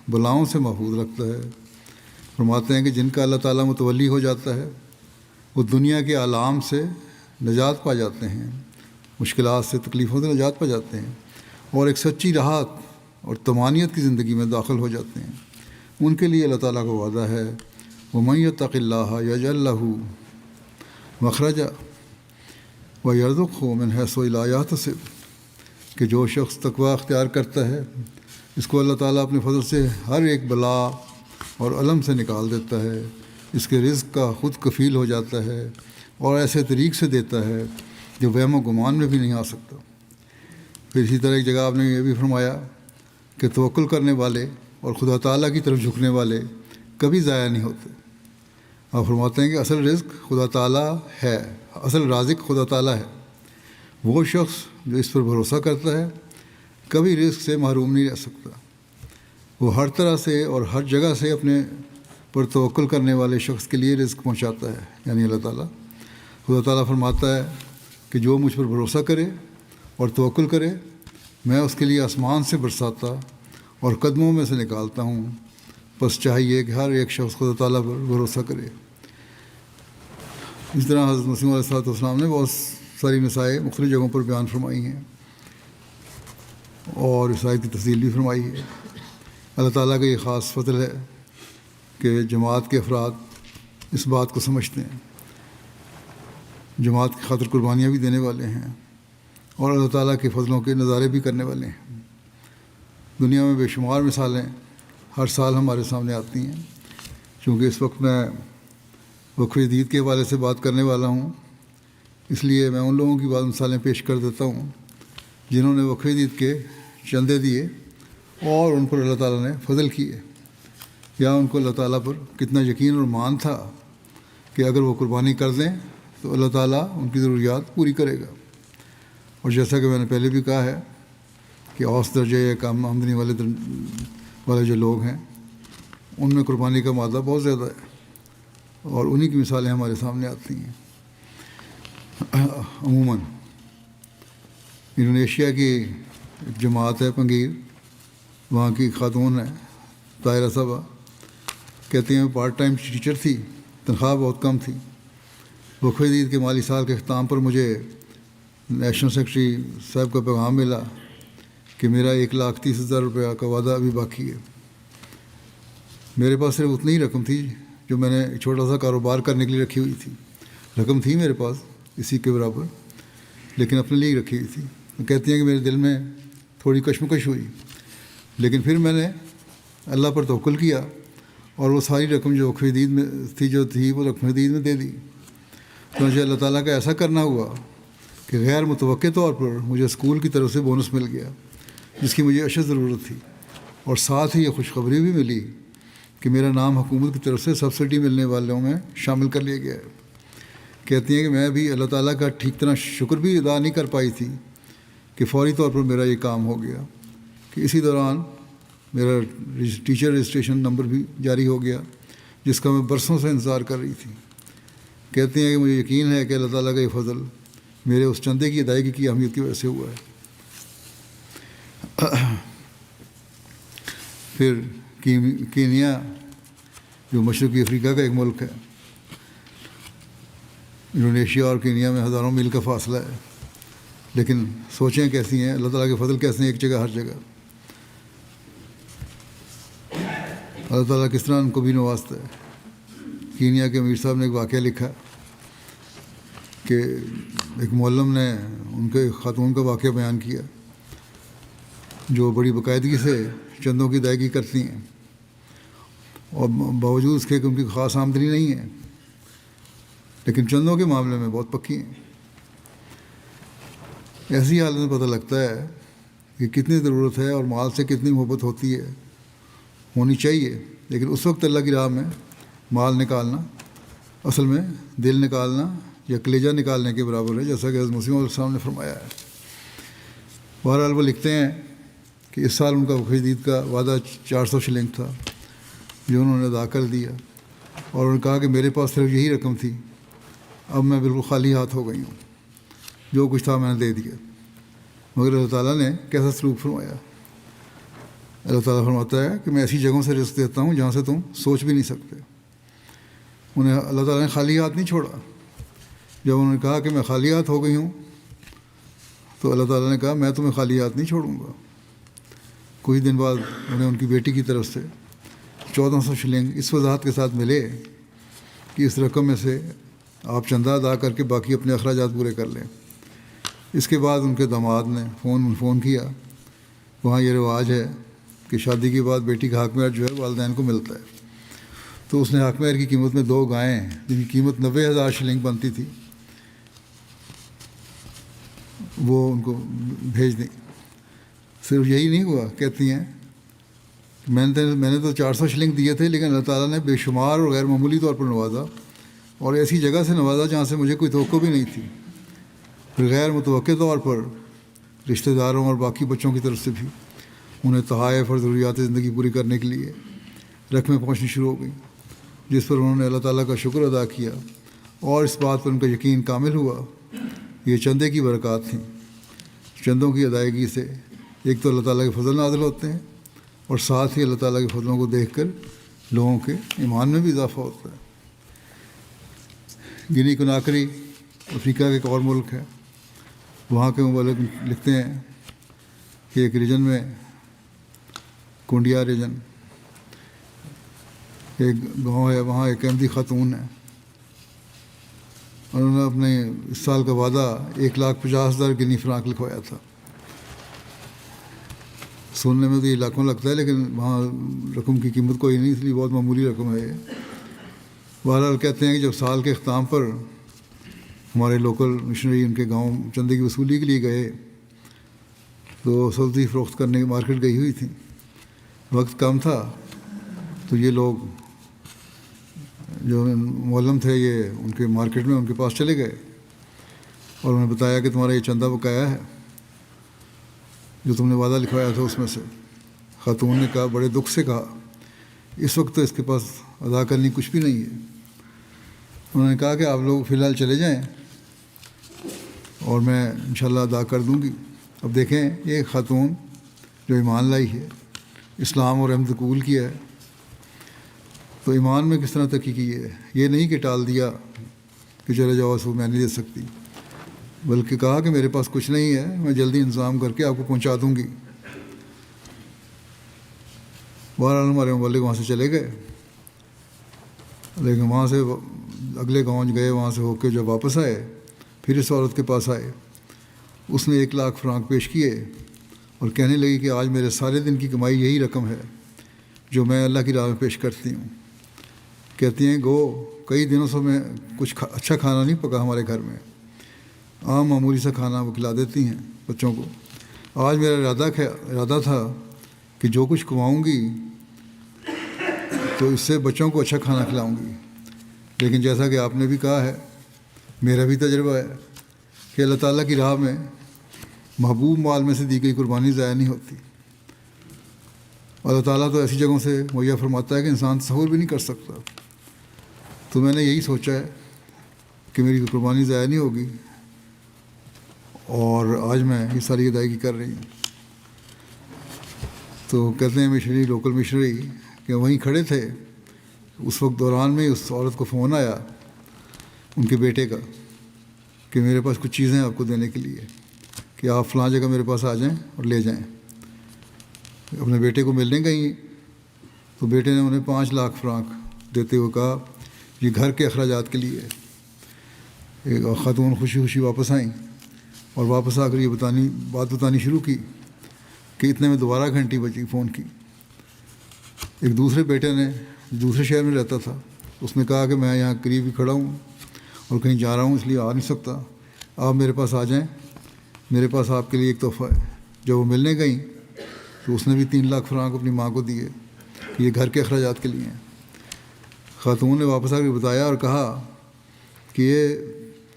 بلاؤں سے محفوظ رکھتا ہے۔ فرماتے ہیں کہ جن کا اللہ تعالیٰ متولی ہو جاتا ہے وہ دنیا کے آلام سے نجات پا جاتے ہیں، مشکلات سے تکلیفوں سے نجات پا جاتے ہیں اور ایک سچی راحت اور طمانینت کی زندگی میں داخل ہو جاتے ہیں۔ ان کے لیے اللہ تعالیٰ کا وعدہ ہے وَمَن يَتَّقِ اللَّهَ يَجْعَل لَّهُ مَخْرَجًا وَيَرْزُقْهُ مِنْ حَيْثُ لَا يَحْتَسِبُ، کہ جو شخص تقویٰ اختیار کرتا ہے اس کو اللہ تعالیٰ اپنے فضل سے ہر ایک بلا اور علم سے نکال دیتا ہے، اس کے رزق کا خود کفیل ہو جاتا ہے اور ایسے طریق سے دیتا ہے جو وہم و گمان میں بھی نہیں آ سکتا۔ پھر اسی طرح ایک جگہ آپ نے یہ بھی فرمایا کہ توکل کرنے والے اور خدا تعالیٰ کی طرف جھکنے والے کبھی ضائع نہیں ہوتے۔ آپ فرماتے ہیں کہ اصل رزق خدا تعالیٰ ہے، اصل رازق خدا تعالیٰ ہے۔ وہ شخص جو اس پر بھروسہ کرتا ہے کبھی رزق سے محروم نہیں رہ سکتا۔ وہ ہر طرح سے اور ہر جگہ سے اپنے پر توکل کرنے والے شخص کے لیے رزق پہنچاتا ہے، یعنی اللہ تعالیٰ۔ خدا تعالیٰ فرماتا ہے کہ جو مجھ پر بھروسہ کرے اور توکل کرے میں اس کے لیے آسمان سے برساتا اور قدموں میں سے نکالتا ہوں، بس چاہیے کہ ہر ایک شخص خدا تعالیٰ پر بھروسہ کرے۔ اس طرح حضرت مسیح علیہ السلام نے بہت ساری مسائل مختلف جگہوں پر بیان فرمائی ہیں اور اس آیت کی تفصیل بھی فرمائی ہے۔ اللہ تعالیٰ کا یہ خاص فضل ہے کہ جماعت کے افراد اس بات کو سمجھتے ہیں، جماعت کی خاطر قربانیاں بھی دینے والے ہیں اور اللہ تعالیٰ کے فضلوں کے نظارے بھی کرنے والے ہیں۔ دنیا میں بے شمار مثالیں ہر سال ہمارے سامنے آتی ہیں۔ چونکہ اس وقت میں وقف جدید کے حوالے سے بات کرنے والا ہوں، اس لیے میں ان لوگوں کی بعض مثالیں پیش کر دیتا ہوں جنہوں نے وقف جدید کے چندے دیے اور ان پر اللہ تعالیٰ نے فضل کیے، یا ان کو اللہ تعالیٰ پر کتنا یقین اور مان تھا کہ اگر وہ قربانی کر دیں تو اللہ تعالیٰ ان کی ضروریات پوری کرے گا۔ اور جیسا کہ میں نے پہلے بھی کہا ہے کہ اوسط درجے یا کم آمدنی والے جو لوگ ہیں ان میں قربانی کا مادہ بہت زیادہ ہے اور انہی کی مثالیں ہمارے سامنے آتی ہیں۔ عموماً انڈونیشیا کی ایک جماعت ہے پنگیر، وہاں کی خاتون ہے طاہرہ صاحبہ، کہتی ہیں پارٹ ٹائم ٹیچر تھی، تنخواہ بہت کم تھی۔ وقف جدید کے مالی سال کے اختتام پر مجھے نیشنل سیکرٹری صاحب کا پیغام ملا کہ میرا 1,30,000 روپیہ کا وعدہ ابھی باقی ہے۔ میرے پاس صرف اتنی ہی رقم تھی جو میں نے ایک چھوٹا سا کاروبار کرنے کے لیے رکھی ہوئی تھی۔ رقم تھی میرے پاس اسی کے برابر، لیکن اپنے لیے رکھی ہوئی تھی۔ وہ کہتی ہیں کہ میرے دل میں تھوڑی کشمکش ہوئی، لیکن پھر میں نے اللہ پر توکل کیا اور وہ ساری رقم جو وقف جدید میں تھی وہ وقف جدید میں دے دی۔ تو مجھے اللہ تعالیٰ کا ایسا کرنا ہوا کہ غیر متوقع طور پر مجھے اسکول کی طرف سے بونس مل گیا جس کی مجھے اشد ضرورت تھی، اور ساتھ ہی یہ خوشخبری بھی ملی کہ میرا نام حکومت کی طرف سے سبسڈی ملنے والوں میں شامل کر لیا گیا ہے۔ کہتی ہیں کہ میں بھی اللہ تعالیٰ کا ٹھیک طرح شکر بھی ادا نہیں کر پائی تھی کہ فوری طور پر میرا یہ کام ہو گیا، کہ اسی دوران میرا ٹیچر رجسٹریشن نمبر بھی جاری ہو گیا جس کا میں برسوں سے انتظار کر رہی تھی۔ کہتے ہیں کہ مجھے یقین ہے کہ اللہ تعالیٰ کا یہ فضل میرے اس چندے کی ادائیگی کی اہمیت کی وجہ سے ہوا ہے۔ پھر کینیا جو مشرقی افریقہ کا ایک ملک ہے، انڈونیشیا اور کینیا میں ہزاروں میل کا فاصلہ ہے، لیکن سوچیں کیسی ہیں، اللہ تعالیٰ کے فضل کیسے ہیں ایک جگہ ہر جگہ۔ اللہ تعالیٰ کس طرح ان کو بھی نوازتا ہے۔ کینیا کے امیر صاحب نے ایک واقعہ لکھا کہ ایک معلم نے ان کے خاتون کا واقعہ بیان کیا جو بڑی باقاعدگی سے چندوں کی ادائیگی کرتی ہیں، اور باوجود اس کے کہ ان کی خاص آمدنی نہیں ہے، لیکن چندوں کے معاملے میں بہت پکی ہیں۔ ایسی حالت میں پتہ لگتا ہے کہ کتنی ضرورت ہے اور مال سے کتنی محبت ہونی چاہیے، لیکن اس وقت اللہ کی راہ میں مال نکالنا اصل میں دل نکالنا یا کلیجہ نکالنے کے برابر ہے، جیسا کہ حضرت مسیح علیہ السلام نے فرمایا ہے۔ بہرحال وہ لکھتے ہیں کہ اس سال ان کا خرید کا وعدہ 400 شلنگ تھا جو انہوں نے ادا کر دیا، اور انہوں نے کہا کہ میرے پاس صرف یہی رقم تھی، اب میں بالکل خالی ہاتھ ہو گئی ہوں، جو کچھ تھا میں نے دے دیا۔ مگر اللہ تعالیٰ نے کیسا سلوک فرمایا۔ اللہ تعالیٰ فرماتا ہے کہ میں ایسی جگہوں سے رزق دیتا ہوں جہاں سے تم سوچ بھی نہیں سکتے۔ انہیں اللہ تعالیٰ نے خالی ہاتھ نہیں چھوڑا۔ جب انہوں نے کہا کہ میں خالی ہاتھ ہو گئی ہوں تو اللہ تعالیٰ نے کہا میں تمہیں خالی ہاتھ نہیں چھوڑوں گا۔ کچھ دن بعد انہیں ان کی بیٹی کی طرف سے 1400 شلنگ اس وضاحت کے ساتھ ملے کہ اس رقم میں سے آپ چندہ ادا کر کے باقی اپنے اخراجات پورے کر لیں۔ اس کے بعد ان کے داماد نے فون کیا۔ وہاں یہ رواج ہے کہ شادی کے بعد بیٹی کا حق مہر جو ہے والدین کو ملتا ہے، تو اس نے حق مہر کی قیمت میں 2 گائیں جن کی قیمت 90,000 شلنگ بنتی تھی وہ ان کو بھیج دیں۔ صرف یہی نہیں ہوا، کہتی ہیں میں نے تو 400 شلنگ دیے تھے، لیکن اللہ تعالیٰ نے بے شمار اور غیر معمولی طور پر نوازا، اور ایسی جگہ سے نوازا جہاں سے مجھے کوئی توقع بھی نہیں تھی۔ پھر غیر متوقع طور پر رشتہ داروں اور باقی بچوں کی طرف سے بھی انہیں تحائف اور ضروریات زندگی پوری کرنے کے لیے رقمیں پہنچنی شروع ہو گئیں، جس پر انہوں نے اللہ تعالیٰ کا شکر ادا کیا، اور اس بات پر ان کا یقین کامل ہوا یہ چندے کی برکات تھیں۔ چندوں کی ادائیگی سے ایک تو اللہ تعالیٰ کے فضل نازل ہوتے ہیں، اور ساتھ ہی اللہ تعالیٰ کے فضلوں کو دیکھ کر لوگوں کے ایمان میں بھی اضافہ ہوتا ہے۔ گنی کناکری افریقہ کا ایک اور ملک ہے، وہاں کے مبلغ لکھتے ہیں کہ ایک ریجن میں کنڈیا ریجن ایک گاؤں ہے، وہاں ایک احمدی خاتون ہے، انہوں نے اپنے اس سال کا وعدہ 1,50,000 گنی فرانک لکھوایا تھا۔ سننے میں تو یہ لاکھوں لگتا ہے، لیکن وہاں رقم کی قیمت کوئی نہیں، اس لیے بہت معمولی رقم ہے یہ۔ بہرحال کہتے ہیں کہ جب سال کے اختتام پر ہمارے لوکل مشنری ان کے گاؤں چندے کی وصولی کے لیے گئے تو سبزی فروخت کرنے کی مارکیٹ گئی ہوئی تھیں، وقت کم تھا، تو یہ لوگ جو معلم تھے یہ ان کے مارکیٹ میں ان کے پاس چلے گئے اور انہیں بتایا کہ تمہارا یہ چندہ بقایا ہے جو تم نے وعدہ لکھوایا تھا اس میں سے۔ خاتون نے کہا، بڑے دکھ سے کہا، اس وقت تو اس کے پاس ادا کرنے کچھ بھی نہیں ہے۔ انہوں نے کہا کہ آپ لوگ فی الحال چلے جائیں اور میں انشاءاللہ ادا کر دوں گی۔ اب دیکھیں یہ خاتون جو ایمان لائی ہے، اسلام اور احمد قبول کیا ہے، تو ایمان میں کس طرح ترقی کی ہے۔ یہ نہیں کہ ٹال دیا کہ چلے جاؤ سو میں نہیں دے سکتی، بلکہ کہا کہ میرے پاس کچھ نہیں ہے، میں جلدی انتظام کر کے آپ کو پہنچا دوں گی۔ بہرحال ہمارے مبلغ وہاں سے چلے گئے، لیکن وہاں سے اگلے گاؤں گئے، وہاں سے ہو کے جب واپس آئے پھر اس عورت کے پاس آئے۔ اس نے 1,00,000 فرانک پیش کیے اور کہنے لگی کہ آج میرے سارے دن کی کمائی یہی رقم ہے جو میں اللہ کی راہ میں پیش کرتی ہوں۔ کہتی ہیں کئی دنوں سے میں کچھ اچھا کھانا نہیں پکا ہمارے گھر میں، عام معمولی سا کھانا وہ کھلا دیتی ہیں بچوں کو۔ آج میرا ارادہ تھا کہ جو کچھ کماؤں گی تو اس سے بچوں کو اچھا کھانا کھلاؤں گی، لیکن جیسا کہ آپ نے بھی کہا ہے، میرا بھی تجربہ ہے کہ اللہ تعالیٰ کی راہ میں محبوب مال میں سے دی گئی قربانی ضائع نہیں ہوتی۔ اللہ تعالیٰ تو ایسی جگہوں سے مہیا فرماتا ہے کہ انسان تصور بھی نہیں کر سکتا۔ تو میں نے یہی سوچا ہے کہ میری قربانی ضائع نہیں ہوگی، اور آج میں یہ ساری ادائیگی کر رہی ہوں۔ تو کہتے ہیں مشنری، لوکل مشنری کہ وہیں کھڑے تھے، اس وقت دوران میں اس عورت کو فون آیا ان کے بیٹے کا کہ میرے پاس کچھ چیزیں آپ کو دینے کے لیے، کہ آپ فلاں جگہ میرے پاس آ جائیں اور لے جائیں۔ اپنے بیٹے کو ملنے گئی تو بیٹے نے انہیں 5 لاکھ فرانک دیتے ہوئے کہا یہ گھر کے اخراجات کے لیے ہے۔ ایک خاتون خوشی خوشی واپس آئیں اور واپس آ کر یہ بات بتانی شروع کی کہ اتنے میں دوبارہ گھنٹی بجی فون کی۔ ایک دوسرے بیٹے نے دوسرے شہر میں رہتا تھا، اس نے کہا کہ میں یہاں قریب ہی کھڑا ہوں اور کہیں جا رہا ہوں اس لیے آ نہیں سکتا، آپ میرے پاس آ جائیں، میرے پاس آپ کے لیے ایک تحفہ ہے۔ جب وہ ملنے گئیں تو اس نے بھی 3 لاکھ فرانک اپنی ماں کو دیے کہ یہ گھر کے اخراجات کے لیے ہیں۔ خاتون نے واپس آ کے بتایا اور کہا کہ یہ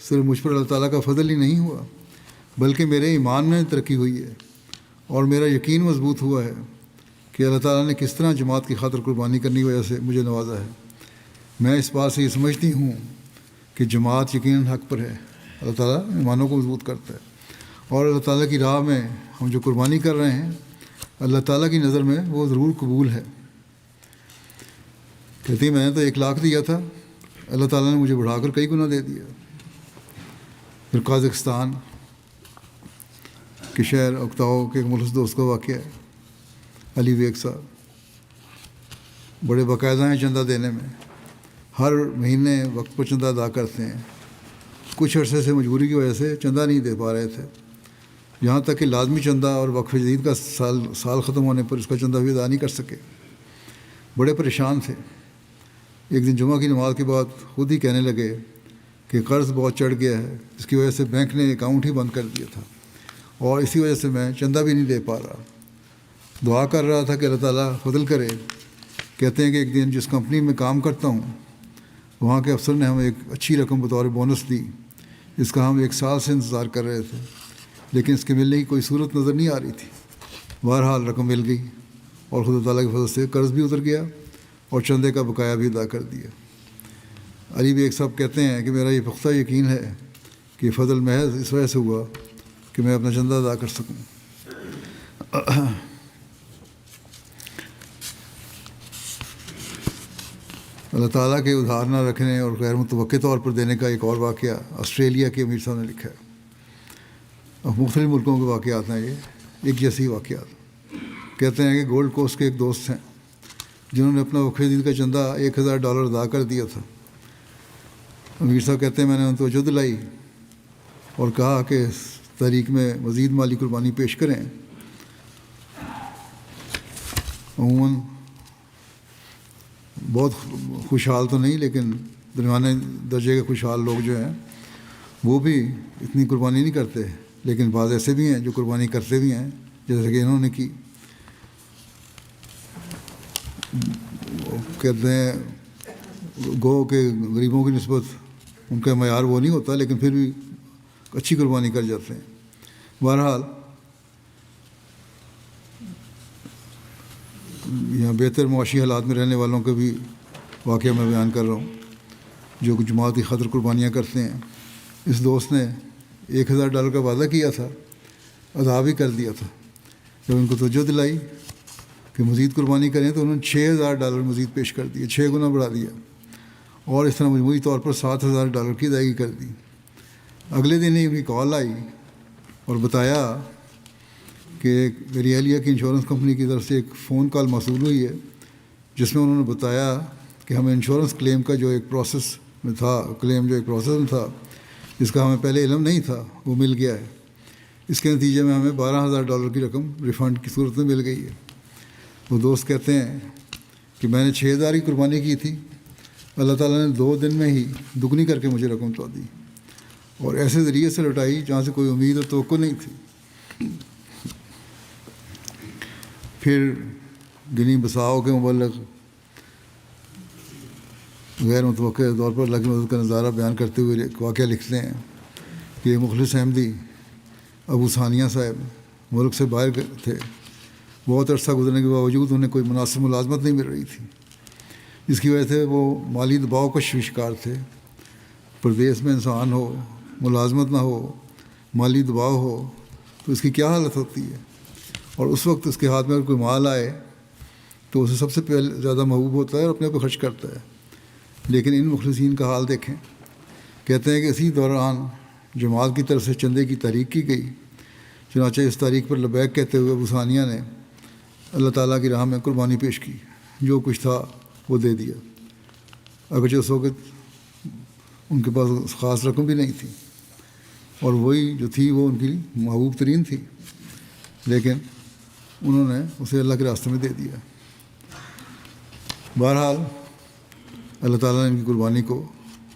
صرف مجھ پر اللہ تعالیٰ کا فضل ہی نہیں ہوا، بلکہ میرے ایمان میں ترقی ہوئی ہے اور میرا یقین مضبوط ہوا ہے کہ اللہ تعالیٰ نے کس طرح جماعت کی خاطر قربانی کرنے کی وجہ سے مجھے نوازا ہے۔ میں اس بات سے یہ سمجھتی ہوں کہ جماعت یقیناً حق پر ہے، اللہ تعالیٰ ایمانوں کو مضبوط کرتا ہے، اور اللہ تعالیٰ کی راہ میں ہم جو قربانی کر رہے ہیں اللہ تعالیٰ کی نظر میں وہ ضرور قبول ہے۔ کہتی میں نے تو 1 لاکھ دیا تھا، اللہ تعالیٰ نے مجھے بڑھا کر کئی گنا دے دیا۔ پھر قازقستان کے شہر اکتاؤ کے ایک مخلص دوست کا واقعہ ہے، علی بیگ صاحب بڑے باقاعدہ ہیں چندہ دینے میں، ہر مہینے وقت پر چندہ ادا کرتے ہیں۔ کچھ عرصے سے مجبوری کی وجہ سے چندہ نہیں دے پا رہے تھے، یہاں تک کہ لازمی چندہ اور وقف جدید کا سال ختم ہونے پر اس کا چندہ بھی ادا نہیں کر سکے، بڑے پریشان تھے۔ ایک دن جمعہ کی نماز کے بعد خود ہی کہنے لگے کہ قرض بہت چڑھ گیا ہے، اس کی وجہ سے بینک نے اکاؤنٹ ہی بند کر دیا تھا اور اسی وجہ سے میں چندہ بھی نہیں دے پا رہا۔ دعا کر رہا تھا کہ اللہ تعالیٰ فضل کرے۔ کہتے ہیں کہ ایک دن جس کمپنی میں کام کرتا ہوں وہاں کے افسر نے ہمیں ایک اچھی رقم بطور بونس دی، جس کا ہم 1 سال سے انتظار کر رہے تھے، لیکن اس کے ملنے کی کوئی صورت نظر نہیں آ رہی تھی۔ بہرحال رقم مل گئی اور خدا تعالیٰ کی فضل سے قرض بھی اتر گیا اور چندے کا بقایا بھی ادا کر دیا۔ علی بیگ صاحب کہتے ہیں کہ میرا یہ پختہ یقین ہے کہ فضل محض اس وجہ سے ہوا کہ میں اپنا چندہ ادا کر سکوں۔ اللہ تعالیٰ کے ادھار نہ رکھنے اور غیر متوقع طور پر دینے کا ایک اور واقعہ آسٹریلیا کے امیر صاحب نے لکھا ہے۔ اب مختلف ملکوں کے واقعات ہیں، یہ ایک جیسی واقعات۔ کہتے ہیں کہ گولڈ کوسٹ کے ایک دوست ہیں جنہوں نے اپنا وقف جدید کا چندہ $1000 ادا کر دیا تھا۔ امیر صاحب کہتے ہیں میں نے ان کو توجہ دلائی اور کہا کہ اس تحریک میں مزید مالی قربانی پیش کریں۔ عموماً بہت خوشحال تو نہیں، لیکن درمیانے درجے کے خوشحال لوگ جو ہیں وہ بھی اتنی قربانی نہیں کرتے، لیکن بعض ایسے بھی ہیں جو قربانی کرتے بھی ہیں، جیسے کہ انہوں نے کی۔ کہتے ہیں گو کہ غریبوں کی نسبت ان کا معیار وہ نہیں ہوتا، لیکن پھر بھی اچھی قربانی کر جاتے ہیں۔ بہرحال یہاں بہتر معاشی حالات میں رہنے والوں کا بھی واقعہ میں بیان کر رہا ہوں جو جماعت کی خاطر قربانیاں کرتے ہیں۔ اس دوست نے $1000 کا وعدہ کیا تھا، ادا بھی کر دیا تھا۔ جب ان کو توجہ دلائی کہ مزید قربانی کریں تو انہوں نے $6000 مزید پیش کر دیے، 6 گنا بڑھا دیا، اور اس طرح مجموعی طور پر $7000 کی ادائیگی کر دی۔ اگلے دن ہی ان کی کال آئی اور بتایا کہ میری اہلیہ کی انشورنس کمپنی کی طرف سے ایک فون کال موصول ہوئی ہے جس میں انہوں نے بتایا کہ ہمیں انشورنس کلیم کا جو ایک پروسیس میں تھا جس کا ہمیں پہلے علم نہیں تھا وہ مل گیا ہے۔ اس کے نتیجے میں ہمیں $12000 کی رقم ریفنڈ کی صورت میں مل گئی ہے۔ وہ دوست کہتے ہیں کہ میں نے 6000 کی قربانی کی تھی، اللہ تعالیٰ نے 2 دن میں ہی دگنی کر کے مجھے رقم لوٹا دی، اور ایسے ذریعے سے لوٹائی جہاں سے کوئی امید اور توقع نہیں تھی۔ پھر گنی بساؤ کے مبلغ غیر متوقع طور پر اللہ کی مدد کا نظارہ بیان کرتے ہوئے ایک واقعہ لکھتے ہیں کہ مخلص احمدی ابو ثانیہ صاحب ملک سے باہر تھے. بہت عرصہ گزرنے کے باوجود انہیں کوئی مناسب ملازمت نہیں مل رہی تھی، جس کی وجہ سے وہ مالی دباؤ کا شکار تھے. پردیس میں انسان ہو، ملازمت نہ ہو، مالی دباؤ ہو تو اس کی کیا حالت ہوتی ہے. اور اس وقت اس کے ہاتھ میں اگر کوئی مال آئے تو اسے سب سے پہلے زیادہ محبوب ہوتا ہے اور اپنے پہ خرچ کرتا ہے. لیکن ان مخلصین کا حال دیکھیں. کہتے ہیں کہ اسی دوران جماعت کی طرف سے چندے کی تحریک کی گئی. چنانچہ اس تاریخ پر لبیک کہتے ہوئے ابو ثانیہ نے اللہ تعالیٰ کی راہ میں قربانی پیش کی. جو کچھ تھا وہ دے دیا. اگرچہ اس وقت ان کے پاس خاص رقم بھی نہیں تھی اور وہی جو تھی وہ ان کی محبوب ترین تھی، لیکن انہوں نے اسے اللہ کے راستے میں دے دیا. بہرحال اللہ تعالیٰ نے ان کی قربانی کو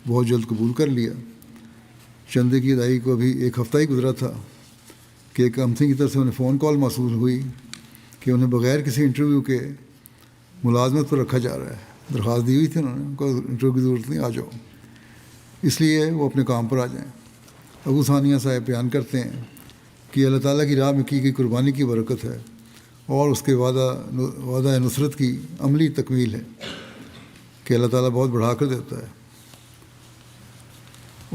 بہت جلد قبول کر لیا. چندے کی ادائیگی کو ابھی ایک ہفتہ ہی گزرا تھا کہ ایک کمپنی کی طرف سے انہیں فون کال موصول ہوئی کہ انہیں بغیر کسی انٹرویو کے ملازمت پر رکھا جا رہا ہے. درخواست دی ہوئی تھی انہوں نے، ان کو انٹرویو کی ضرورت نہیں، آ جاؤ. اس لیے وہ اپنے کام پر آ جائیں. ابو ثانیہ صاحب بیان کرتے ہیں کہ اللہ تعالیٰ کی راہ میں کی گئی قربانی کی برکت ہے اور اس کے وعدہ نصرت کی عملی تکمیل ہے کہ اللہ تعالیٰ بہت بڑھا کر دیتا ہے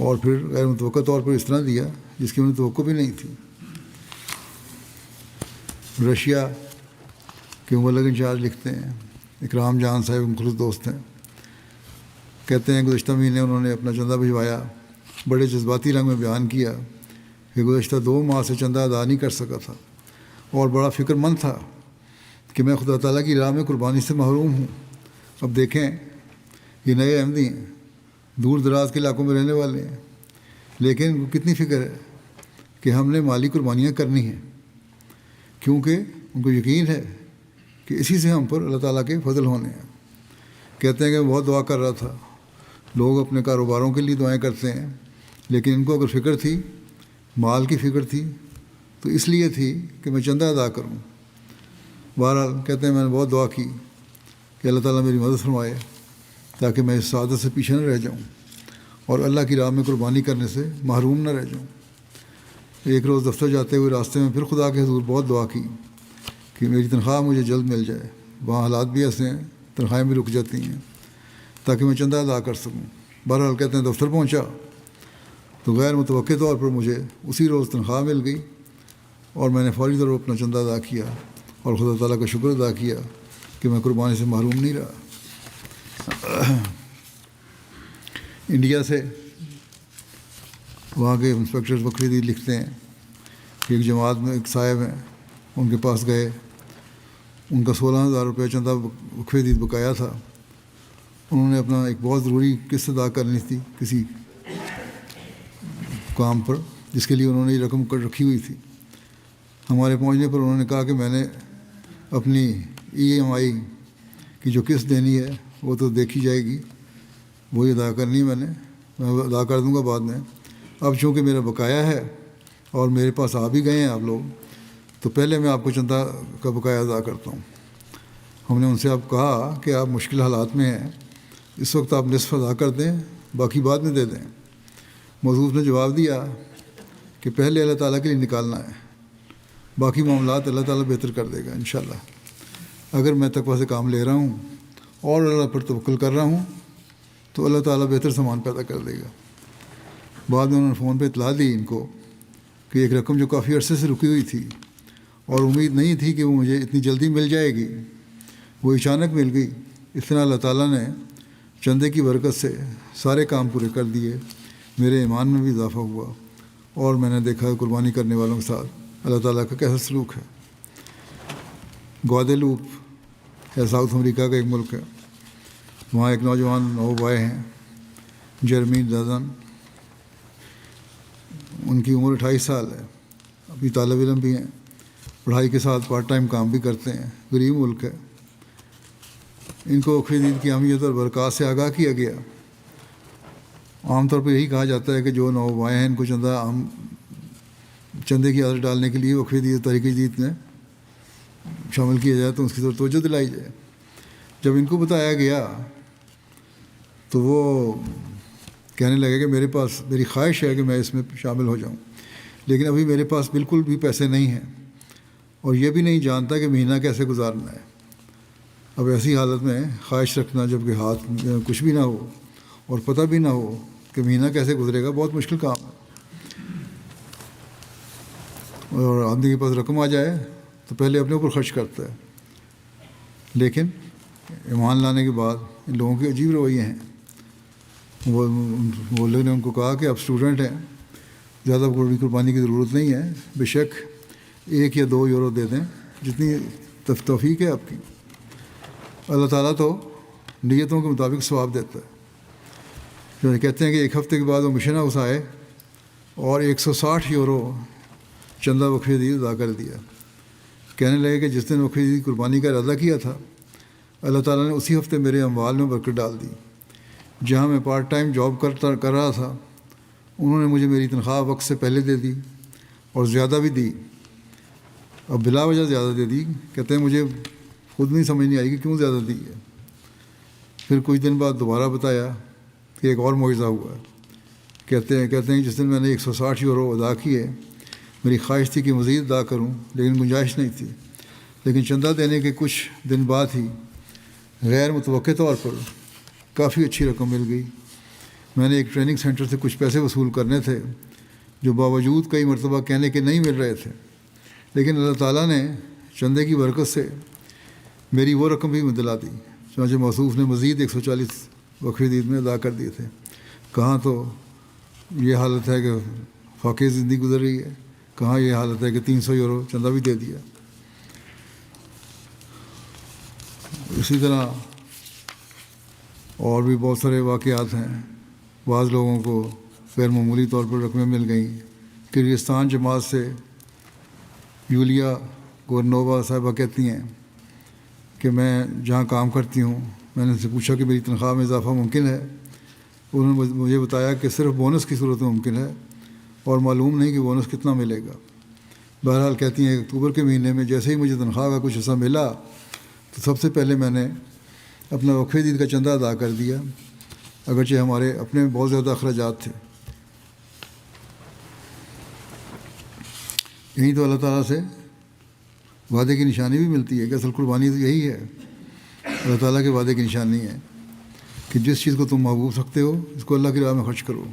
اور پھر غیر متوقع طور پر اس طرح دیا جس کی انہیں توقع بھی نہیں تھی. رشیا کے مبلغ انچارج لکھتے ہیں، اکرام جان صاحب مخلص دوست ہیں. کہتے ہیں گزشتہ مہینے انہوں نے اپنا چندہ بھجوایا. بڑے جذباتی رنگ میں بیان کیا کہ گزشتہ 2 ماہ سے چندہ ادا نہیں کر سکا تھا اور بڑا فکر مند تھا کہ میں خدا تعالیٰ کی راہ میں قربانی سے محروم ہوں. اب دیکھیں یہ نئے احمدی ہیں، دور دراز کے علاقوں میں رہنے والے ہیں، لیکن ان کو کتنی فکر ہے کہ ہم نے مالی قربانیاں کرنی ہیں، کیونکہ ان کو یقین ہے کہ اسی سے ہم پر اللہ تعالیٰ کے فضل ہونے ہیں. کہتے ہیں کہ میں بہت دعا کر رہا تھا. لوگ اپنے کاروباروں کے لیے دعائیں کرتے ہیں، لیکن ان کو اگر فکر تھی، مال کی فکر تھی، تو اس لیے تھی کہ میں چندہ ادا کروں. بہرحال کہتے ہیں میں نے بہت دعا کی کہ اللہ تعالیٰ میری مدد فرمائے تاکہ میں اس سعادت سے پیچھے نہ رہ جاؤں اور اللہ کی راہ میں قربانی کرنے سے محروم نہ رہ جاؤں. ایک روز دفتر جاتے ہوئے راستے میں پھر خدا کے حضور بہت دعا کی کہ میری تنخواہ مجھے جلد مل جائے. وہاں حالات بھی ایسے ہیں، تنخواہیں بھی رک جاتی ہیں، تاکہ میں چندہ ادا کر سکوں. بہرحال کہتے ہیں دفتر پہنچا تو غیر متوقع طور پر مجھے اسی روز تنخواہ مل گئی اور میں نے فوری طور پر اپنا چندہ ادا کیا اور خدا تعالیٰ کا شکر ادا کیا کہ میں قربانی سے محروم نہیں رہا. انڈیا سے وہاں کے انسپیکٹر بکری دید لکھتے ہیں کہ ایک جماعت میں ایک صاحب ہیں، ان کے پاس گئے. ان کا 16,000 روپے چندہ بکری دید بقایا تھا. انہوں نے اپنا ایک بہت ضروری قسط ادا کرنی تھی کسی کام پر، جس کے لیے انہوں نے یہ رقم رکھی ہوئی تھی. ہمارے پہنچنے پر انہوں نے کہا کہ میں نے اپنی EMI کی جو قسط دینی ہے وہ تو دیکھی جائے گی، وہی ادا کرنی ہے، میں ادا کر دوں گا بعد میں. اب چونکہ میرا بقایا ہے اور میرے پاس آ بھی گئے ہیں آپ لوگ، تو پہلے میں آپ کو چندہ کا بقایا ادا کرتا ہوں. ہم نے ان سے اب کہا کہ آپ مشکل حالات میں ہیں، اس وقت آپ نصف ادا کر دیں، باقی بعد میں دے دیں. موصوف نے جواب دیا کہ پہلے اللہ تعالیٰ کے لیے نکالنا ہے، باقی معاملات اللہ تعالیٰ بہتر کر دے گا انشاءاللہ. اگر میں تقویٰ سے کام لے رہا ہوں اور اللہ پر توکل کر رہا ہوں تو اللہ تعالیٰ بہتر سامان پیدا کر دے گا. بعد میں انہوں نے فون پہ اطلاع دی ان کو کہ ایک رقم جو کافی عرصے سے رکی ہوئی تھی اور امید نہیں تھی کہ وہ مجھے اتنی جلدی مل جائے گی، وہ اچانک مل گئی. اس طرح اللہ تعالیٰ نے چندے کی برکت سے سارے کام پورے کر دیے. میرے ایمان میں بھی اضافہ ہوا اور میں نے دیکھا قربانی کرنے والوں کے ساتھ اللہ تعالیٰ کا کیسا سلوک ہے. گواڈیلوپ ہے، ساؤتھ امریکہ کا ایک ملک ہے. وہاں ایک نوجوان نوبائے ہیں، جرمی دزن. ان کی عمر 28 سال ہے، ابھی طالب علم بھی ہیں، پڑھائی کے ساتھ پارٹ ٹائم کام بھی کرتے ہیں. غریب ملک ہے. ان کو خرید کی اہمیت اور برکات سے آگاہ کیا گیا. عام طور پر یہی کہا جاتا ہے کہ جو نوبائے ہیں ان کو چندے کی عادت ڈالنے کے لیے وہ خرید تحریک جدید نے شامل کیا جائے تو اس کی طرف توجہ دلائی جائے۔ جب ان کو بتایا گیا تو وہ کہنے لگے کہ میری خواہش ہے کہ میں اس میں شامل ہو جاؤں، لیکن ابھی میرے پاس بالکل بھی پیسے نہیں ہیں اور یہ بھی نہیں جانتا کہ مہینہ کیسے گزارنا ہے۔ اب ایسی حالت میں خواہش رکھنا جب کہ ہاتھ میں کچھ بھی نہ ہو اور پتہ بھی نہ ہو کہ مہینہ کیسے گزرے گا، بہت مشکل کام ہے۔ اور آدمی کے پاس رقم آ جائے تو پہلے اپنے اوپر خرچ کرتا ہے، لیکن ایمان لانے کے بعد ان لوگوں کے عجیب رویے ہیں۔ وہ لوگوں نے ان کو کہا کہ آپ اسٹوڈنٹ ہیں، زیادہ قربانی کی ضرورت نہیں ہے، بے شک 1 یا 2 یورو دے دیں، جتنی توفیق ہے آپ کی، اللہ تعالیٰ تو نیتوں کے مطابق ثواب دیتا ہے۔ جو کہتے ہیں کہ 1 ہفتے کے بعد وہ مشن ہاؤس آئے اور 160 یورو چندہ وقف عید ادا کر دیا۔ کہنے لگے کہ جس دن وقف عید قربانی کا ارادہ کیا تھا، اللہ تعالیٰ نے اسی ہفتے میرے اموال میں برکت ڈال دی۔ جہاں میں پارٹ ٹائم جاب کر رہا تھا، انہوں نے مجھے میری تنخواہ وقت سے پہلے دے دی اور زیادہ بھی دی، اب بلا وجہ زیادہ دے دی۔ کہتے ہیں مجھے خود نہیں سمجھ نہیں آئی کہ کیوں زیادہ دی ہے۔ پھر کچھ دن بعد دوبارہ بتایا کہ ایک اور معجزہ ہوا ہے۔ کہتے ہیں جس دن میں نے 160 یورو ادا کیے، میری خواہش تھی کہ مزید ادا کروں، لیکن گنجائش نہیں تھی۔ لیکن چندہ دینے کے کچھ دن بعد ہی غیر متوقع طور پر کافی اچھی رقم مل گئی۔ میں نے ایک ٹریننگ سینٹر سے کچھ پیسے وصول کرنے تھے جو باوجود کئی مرتبہ کہنے کے نہیں مل رہے تھے، لیکن اللہ تعالیٰ نے چندے کی برکت سے میری وہ رقم بھی دلا دی۔ چنانچہ موصوف نے مزید 140 وقف عید میں ادا کر دیے تھے۔ کہاں تو یہ حالت ہے کہ فاقے زندگی گزر رہی ہے، کہاں یہ حالت ہے کہ 300 یورو چندہ بھی دے دیا۔ اسی طرح اور بھی بہت سارے واقعات ہیں۔ بعض لوگوں کو غیر معمولی طور پر رقمیں مل گئیں۔ کرغزستان جماعت سے یولیا گورنووا صاحبہ کہتی ہیں کہ میں جہاں کام کرتی ہوں، میں نے ان سے پوچھا کہ میری تنخواہ میں اضافہ ممکن ہے۔ انہوں نے مجھے بتایا کہ صرف بونس کی صورت میں ممکن ہے اور معلوم نہیں کہ بونس کتنا ملے گا۔ بہرحال کہتی ہیں اکتوبر کے مہینے میں جیسے ہی مجھے تنخواہ کا کچھ حصہ ملا تو سب سے پہلے میں نے اپنا وقف عید کا چندہ ادا کر دیا، اگرچہ ہمارے اپنے بہت زیادہ اخراجات تھے۔ یہی تو اللہ تعالیٰ سے وعدے کی نشانی بھی ملتی ہے کہ اصل قربانی تو یہی ہے، اللہ تعالیٰ کے وعدے کی نشانی ہے کہ جس چیز کو تم محبوب رکھتے ہو اس کو اللہ کی راہ میں خرچ کرو۔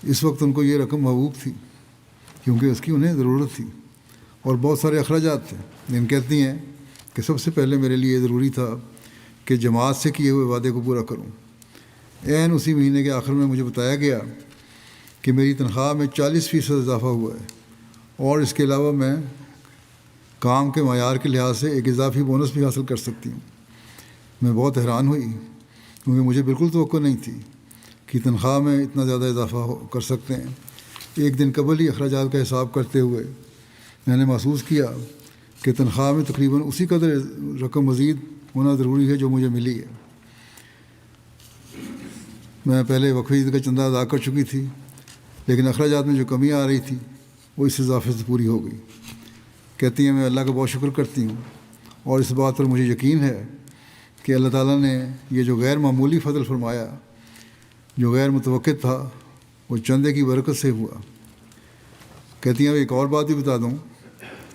اس وقت ان کو یہ رقم محبوب تھی کیونکہ اس کی انہیں ضرورت تھی اور بہت سارے اخراجات تھے، لیکن کہتی ہیں کہ سب سے پہلے میرے لیے ضروری تھا کہ جماعت سے کیے ہوئے وعدے کو پورا کروں۔ عین اسی مہینے کے آخر میں مجھے بتایا گیا کہ میری تنخواہ میں 40% اضافہ ہوا ہے اور اس کے علاوہ میں کام کے معیار کے لحاظ سے ایک اضافی بونس بھی حاصل کر سکتی ہوں۔ میں بہت حیران ہوئی کیونکہ مجھے بالکل توقع نہیں تھی کہ تنخواہ میں اتنا زیادہ اضافہ کر سکتے ہیں۔ ایک دن قبل ہی اخراجات کا حساب کرتے ہوئے میں نے محسوس کیا کہ تنخواہ میں تقریباً اسی قدر رقم مزید ہونا ضروری ہے جو مجھے ملی ہے۔ میں پہلے وقف عید کا چندہ ادا کر چکی تھی، لیکن اخراجات میں جو کمی آ رہی تھی وہ اس اضافے سے پوری ہو گئی۔ کہتی ہیں میں اللہ کا بہت شکر کرتی ہوں اور اس بات پر مجھے یقین ہے کہ اللہ تعالیٰ نے یہ جو غیر معمولی فضل فرمایا، جو غیر متوقع تھا، وہ چندے کی برکت سے ہوا۔ کہتی ہیں ایک اور بات بھی بتا دوں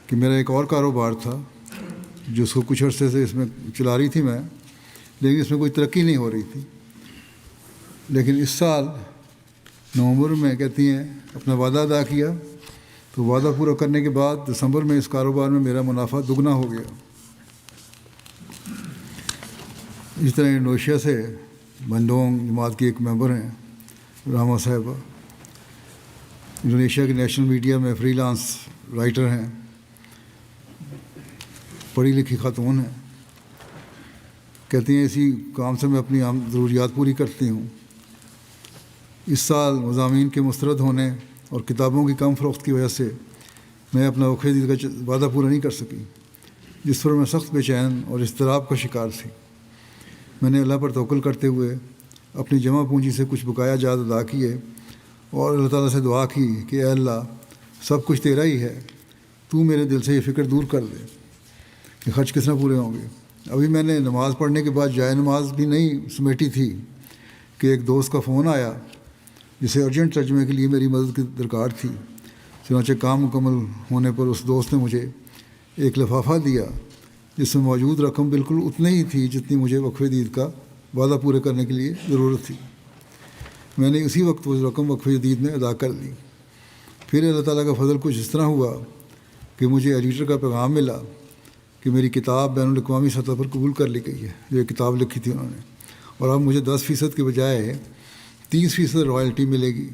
کہ میرا ایک اور کاروبار تھا جس کو کچھ عرصے سے اس میں چلا رہی تھی میں، لیکن اس میں کوئی ترقی نہیں ہو رہی تھی۔ لیکن اس سال نومبر میں کہتی ہیں اپنا وعدہ ادا کیا تو وعدہ پورا کرنے کے بعد دسمبر میں اس کاروبار میں میرا منافع دگنا ہو گیا۔ اس طرح انڈونیشیا سے بنڈونگ جماعت کی ایک ممبر ہیں راما صاحبہ، انڈونیشیا کے نیشنل میڈیا میں فری لانس رائٹر ہیں، پڑھی لکھی خاتون ہیں۔ کہتی ہیں اسی کام سے میں اپنی عام ضروریات پوری کرتی ہوں۔ اس سال مضامین کے مسترد ہونے اور کتابوں کی کم فروخت کی وجہ سے میں اپنا وقف عید کا وعدہ پورا نہیں کر سکی، جس پر میں سخت بے چین اور اضطراب کا شکار تھی۔ میں نے اللہ پر توکل کرتے ہوئے اپنی جمع پونجی سے کچھ بقایا جات ادا کیے اور اللہ تعالیٰ سے دعا کی کہ اے اللہ، سب کچھ تیرا ہی ہے، تو میرے دل سے یہ فکر دور کر دے۔ کہ خرچ کس طرح پورے ہوں گے۔ ابھی میں نے نماز پڑھنے کے بعد جائے نماز بھی نہیں سمیٹی تھی کہ ایک دوست کا فون آیا جسے ارجنٹ ترجمے کے لیے میری مدد کی درکار تھی۔ چنانچہ کام مکمل ہونے پر اس دوست نے مجھے ایک لفافہ دیا جس میں موجود رقم بالکل اتنی ہی تھی جتنی مجھے وقف جدید کا وعدہ پورے کرنے کے لیے ضرورت تھی۔ میں نے اسی وقت وہ رقم وقف جدید میں ادا کر لی۔ پھر اللہ تعالیٰ کا فضل کچھ اس طرح ہوا کہ مجھے ایڈیٹر کا پیغام ملا کہ میری کتاب بین الاقوامی سطح پر قبول کر لی گئی ہے، جو ایک کتاب لکھی تھی انہوں نے، اور اب مجھے 10% کے بجائے 30% رائلٹی ملے گی۔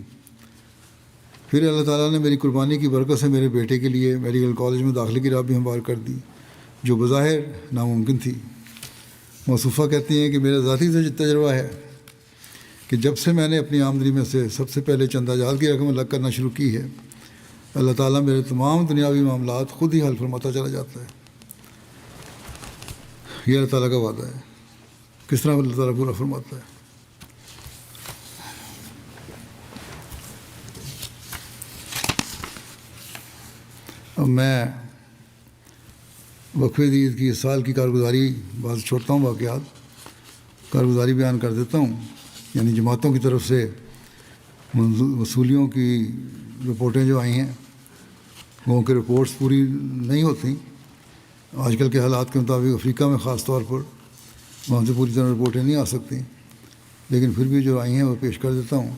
پھر اللہ تعالیٰ نے میری قربانی کی برکت سے میرے بیٹے کے لیے میڈیکل کالج میں داخلے کی راہ بھی ہموار کر دی، جو بظاہر ناممکن تھی۔ موصوفہ کہتی ہیں کہ میرا ذاتی تجربہ ہے کہ جب سے میں نے اپنی آمدنی میں سے سب سے پہلے چندہ جات کی رقم الگ کرنا شروع کی ہے، اللہ تعالیٰ میرے تمام دنیاوی معاملات خود ہی حل فرماتا چلا جاتا ہے۔ یہ اللہ تعالیٰ کا وعدہ ہے۔ کس طرح اللہ تعالیٰ پورا فرماتا ہے؟ اب میں وقف جدید کی اس سال کی کارگزاری بعض چھوڑتا ہوں واقعات، کارگزاری بیان کر دیتا ہوں۔ یعنی جماعتوں کی طرف سے وصولیوں کی رپورٹیں جو آئی ہیں، وہ کہ رپورٹس پوری نہیں ہوتی آج کل کے حالات کے مطابق۔ افریقہ میں خاص طور پر وہاں سے پوری طرح رپورٹیں نہیں آ سکتی، لیکن پھر بھی جو آئی ہیں وہ پیش کر دیتا ہوں۔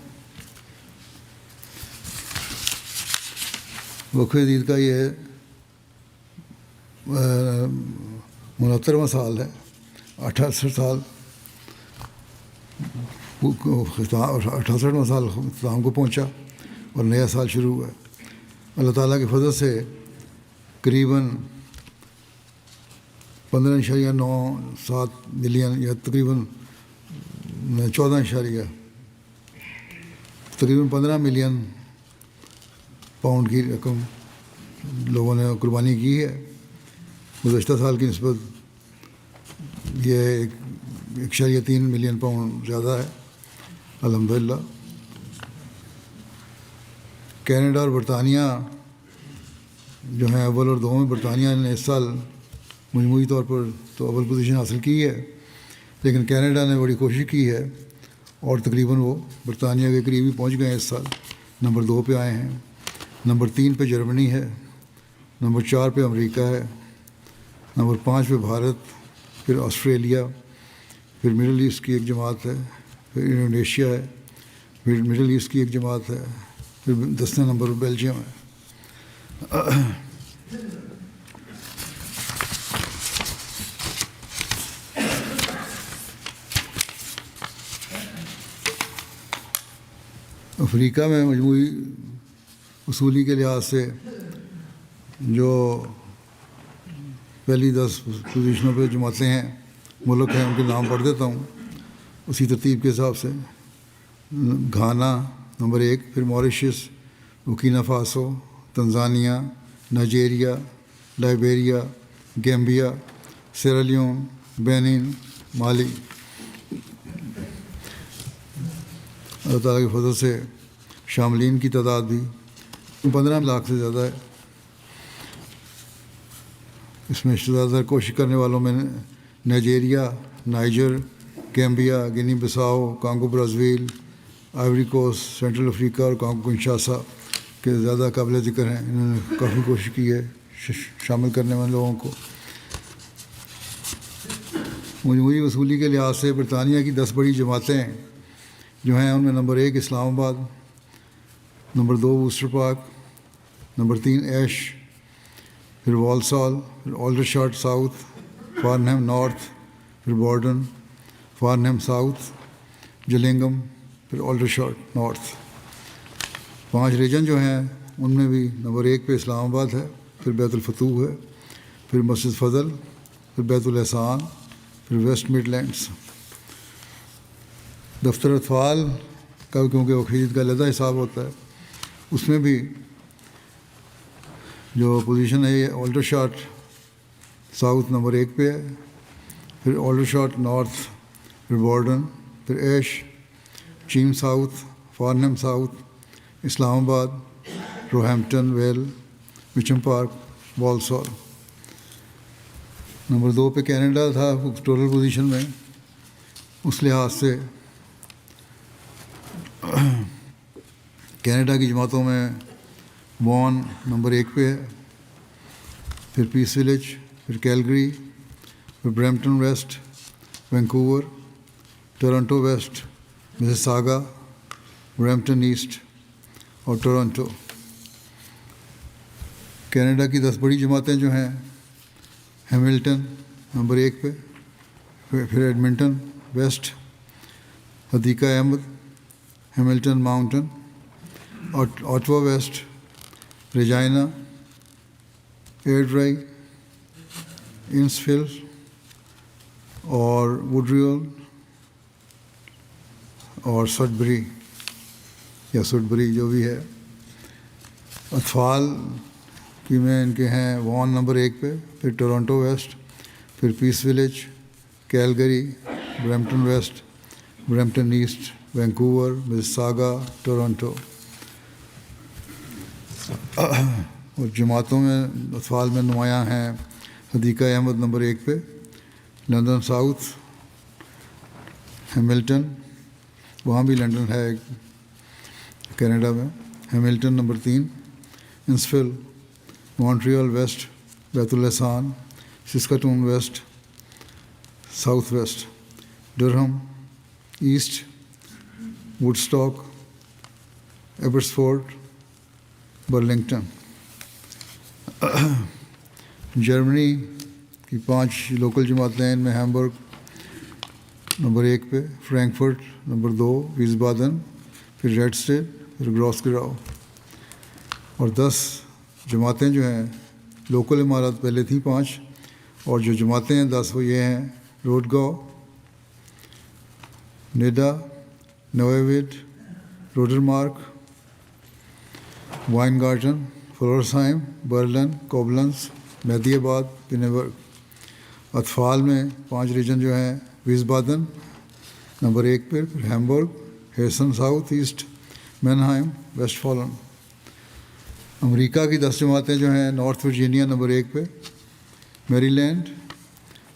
وقف جدید کا یہ 69واں سال ہے، 68 سال 68واں سال اختتام کو پہنچا اور نیا سال شروع ہوا ہے۔ اللہ تعالیٰ کے فضل سے قریباً 15.97 ملین یا تقریباً 15 ملین پاؤنڈ کی رقم لوگوں نے قربانی کی ہے۔ گزشتہ سال کی نسبت یہ 1.3 ملین پاؤنڈ زیادہ ہے الحمدللہ۔ کینیڈا اور برطانیہ جو ہیں اول اور دوم، برطانیہ نے اس سال مجموعی طور پر تو اول پوزیشن حاصل کی ہے، لیکن کینیڈا نے بڑی کوشش کی ہے اور تقریباً وہ برطانیہ کے قریب ہی پہنچ گئے ہیں۔ اس سال نمبر 2 پہ آئے ہیں۔ نمبر 3 پہ جرمنی ہے، نمبر 4 پہ امریکہ ہے، نمبر 5 پہ بھارت، پھر آسٹریلیا، پھر مڈل ایسٹ کی ایک جماعت ہے، پھر انڈونیشیا ہے، پھر مڈل ایسٹ کی ایک جماعت ہے، پھر 10ویں نمبر پر بیلجیم ہے۔ افریقہ میں مجموعی وصولی کے لحاظ سے جو پہلی 10 پوزیشنوں پہ جماعتیں ہیں، ملک ہیں، ان کے نام پڑھ دیتا ہوں اسی ترتیب کے حساب سے۔ گھانا نمبر 1، پھر Mauritius, Burkina Faso, Tanzania, Nigeria, Liberia, Gambia, Sierra Leone, Benin, Mali. اللہ تعالیٰ کے فضل سے شاملین کی تعداد بھی 15 لاکھ سے زیادہ ہے۔ اس میں زیادہ تر کوشش کرنے والوں میں Nigeria, Niger, Gambia, Guinea Bissau, Congo Brazil, Ivory Coast, Central Africa اور کانگو کنشاسا کے زیادہ قابل ذکر ہیں۔ انہوں نے کافی کوشش کی ہے شامل کرنے والے لوگوں کو۔ مجموعی وصولی کے لحاظ سے برطانیہ کی 10 بڑی جماعتیں جو ہیں، ان میں نمبر 1 اسلام آباد، نمبر 2 ووسٹر پارک، نمبر 3 ایش، پھر والسال، پھر آلڈرشاٹ ساؤتھ، فارنہم نارتھ، پھر بارڈن، فارنہم ساؤتھ، جلنگم، پھر آلڈرشاٹ نارتھ۔ 5 ریجن جو ہیں ان میں بھی نمبر 1 پہ اسلام آباد ہے، پھر بیت الفتوح ہے، پھر مسجد فضل، پھر بیت الاحسان، پھر ویسٹ مڈ لینڈس۔ دفتر اطفال کا کیونکہ وقف کا علیحدہ حساب ہوتا ہے، اس میں بھی جو پوزیشن ہے یہ آلڈرشاٹ ساؤتھ نمبر 1 پہ ہے، پھر آلڈرشاٹ نارتھ، پھر بارڈن، پھر ایش، چیم ساؤتھ، فارنہم ساؤتھ، اسلام آباد، روہیمپٹن ویل، مچم پارک، والسال۔ نمبر 2 پہ کینیڈا تھا ٹوٹل پوزیشن میں. اس لحاظ سے کینیڈا کی جماعتوں میں وان نمبر 1 پہ ہے، پھر پیس ولیج، پھر کیلگری، پھر Brampton West, Vancouver, Toronto West, Mississauga, Brampton East اور ٹورنٹو. کینیڈا کی 10 بڑی جماعتیں جو ہیں، ہیملٹن نمبر 1 پہ، پھر Edmonton West, Hadiqa Ahmad, Hamilton Mountain, Ottawa West, Regina, Airdrie, Innisfil اور وڈریول اور سڈبری یا سڈبری جو بھی ہے. اطفال کی میں ان کے ہیں وان نمبر 1 پہ، پھر ٹورنٹو ویسٹ، پھر Peace Village, Calgary, Brampton West, Brampton East, Vancouver, Mississauga, Toronto. اور جماعتوں میں اطفال میں نمایاں ہیں حدیقہ احمد نمبر 1 پہ، لندن ساؤتھ، ہیملٹن، وہاں بھی لندن ہے کینیڈا میں، Hamilton number 3، Innisfil, Montreal West, بیت الحسان، Saskatoon West, South West, Durham East, Woodstock, Abbotsford, Burlington. Germany کی 5 لوکل جماعتیں، ان میں ہیمبرگ نمبر 1 پہ، فرینکفرٹ نمبر 2، ویسبادن، پھر ریڈ اسٹیٹ، پھر گراسگراؤ. اور 10 جماعتیں جو ہیں لوکل امارات پہلے تھیں 5، اور جو جماعتیں ہیں 10 وہ یہ ہیں: روڈگاؤ، نیڈا، نویویڈ، روڈرمارک، وائن گارٹن، فلورسہائم، برلن، کوبلنس، مہدی آباد، پینیبرگ. اطفال میں 5 ریجن جو ہیں: ویسبادن نمبر 1 پہ، پھر Hamburg, ہیسن south asset, مینہائم، waste fallen. امریکہ کی 10 جماعتیں جو ہیں: نارتھ ورجینیا نمبر 1 پہ، میری لینڈ،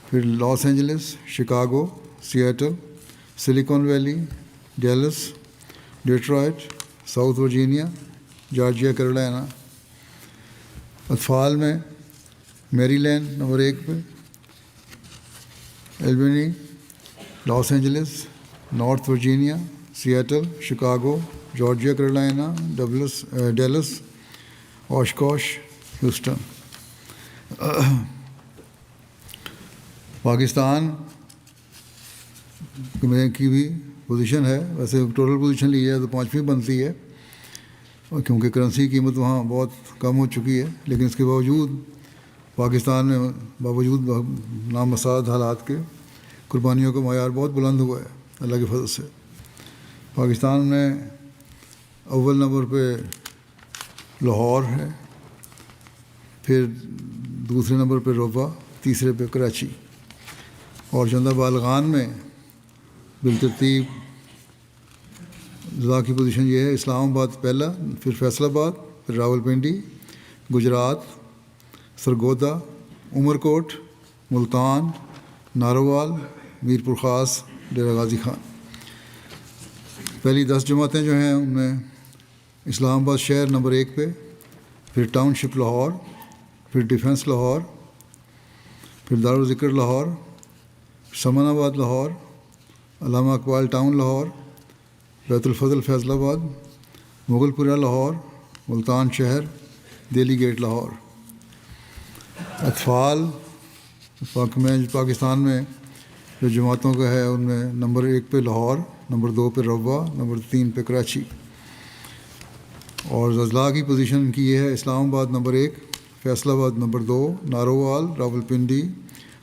پھر Los Angeles, Chicago, Seattle, Silicon Valley, Dallas, Detroit, South Virginia, Georgia, Carolina. اطفال میں میری لینڈ نمبر 1 پہ، Albany, Los Angeles, North Virginia, Seattle, Chicago, Georgia, Carolina, Dallas, Oshkosh, Houston. Pakistan میں کی بھی position ہے، ویسے ٹوٹل پوزیشن لی جائے تو 5ویں بنتی ہے، کیونکہ کرنسی کی قیمت وہاں بہت کم ہو چکی ہے. لیکن اس کے باوجود پاکستان میں باوجود نامساعد حالات کے قربانیوں کا معیار بہت بلند ہوا ہے اللہ کے فضل سے. پاکستان میں اول نمبر پہ لاہور ہے، پھر دوسرے نمبر پہ روبہ، تیسرے پہ کراچی. اور چندہ بالغان میں بالترتیب ضلع کی پوزیشن یہ ہے: اسلام آباد پہلا، پھر فیصل آباد، پھر راولپنڈی، گجرات، سرگودا، عمر کوٹ، ملتان، ناروال، میر پور خاص، ڈیرہ غازی خان. پہلی 10 جماعتیں جو ہیں ان میں اسلام آباد شہر نمبر 1 پہ، پھر ٹاؤن شپ لاہور، پھر ڈیفنس لاہور، پھر دارالذکر لاہور، سمن آباد لاہور، علامہ اقبال ٹاؤن لاہور، بیت الفضل فیصل آباد، مغل پورہ لاہور، ملتان شہر، دہلی گیٹ لاہور. اطفال پاکستان میں جو جماعتوں کا ہے ان میں نمبر 1 پہ لاہور، نمبر 2 پہ روہ، نمبر 3 پہ کراچی. اور اضلاع کی پوزیشن ان کی یہ ہے: اسلام آباد نمبر 1، فیصل آباد نمبر 2، نارووال، راولپنڈی،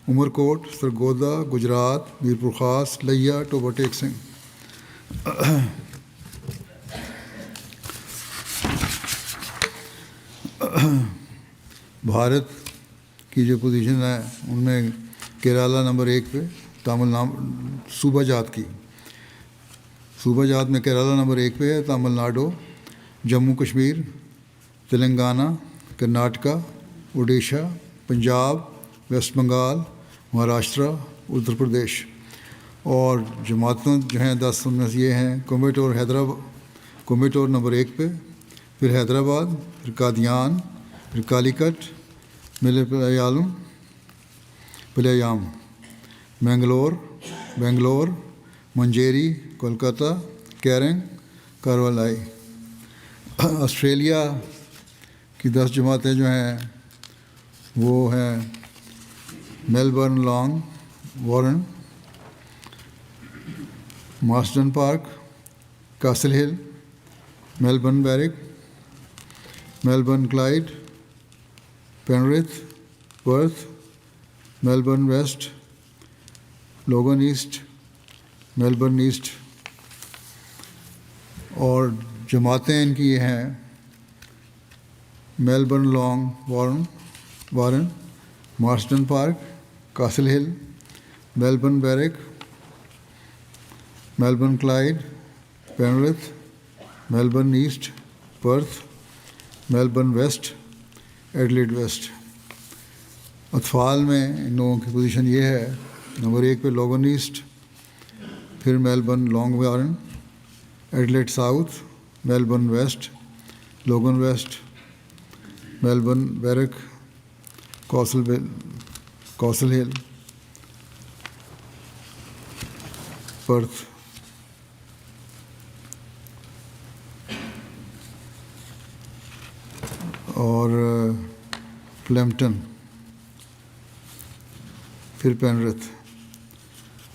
عمر کوٹ، سرگودا، گجرات، میر پور خاص، لیا، ٹوبہ ٹیک سنگھ. بھارت کی جو پوزیشن ہے ان میں کیرالہ نمبر 1 پہ، تامل صوبہ جات میں کیرالہ نمبر 1 پہ ہے، تامل ناڈو، جموں کشمیر، تلنگانہ، کرناٹکا، اڈیشہ، پنجاب، ویسٹ بنگال، مہاراشٹرا، اتر پردیش. اور جماعتوں جو ہیں 10 ان میں سے یہ ہیں: کوئمبٹور حیدرآباد، کوئمبٹور نمبر 1 پہ، پھر حیدرآباد، پھر قادیان، پھر کالی کٹ، پلیام، بنگلور، منجیری، کولکتہ، کیرنگ، کاروالائی. آسٹریلیا کی 10 جماعتیں جو ہیں وہ ہیں Melbourne, long, Warren, Marsden Park, Castle Hill, Melbourne Berwick, Melbourne Clyde, Penrith, Perth, Melbourne West, Logan East, Melbourne East. اور جماعتیں ان کی یہ ہیں: Melbourne, long, Warren, Marsden Park, Castle Hill, Melbourne Berwick, Melbourne Clyde, Penrith, Melbourne East, Perth, Melbourne West, Adelaide West. اطفال میں ان لوگوں کی پوزیشن یہ ہے: نمبر 1 پہ لوگن ایسٹ، پھر Melbourne, long, Warren, Adelaide South, Melbourne West, Logan West, Melbourne Berwick, Castle Hill, Perth. اور فلیمپٹن، پھر پینرتھ.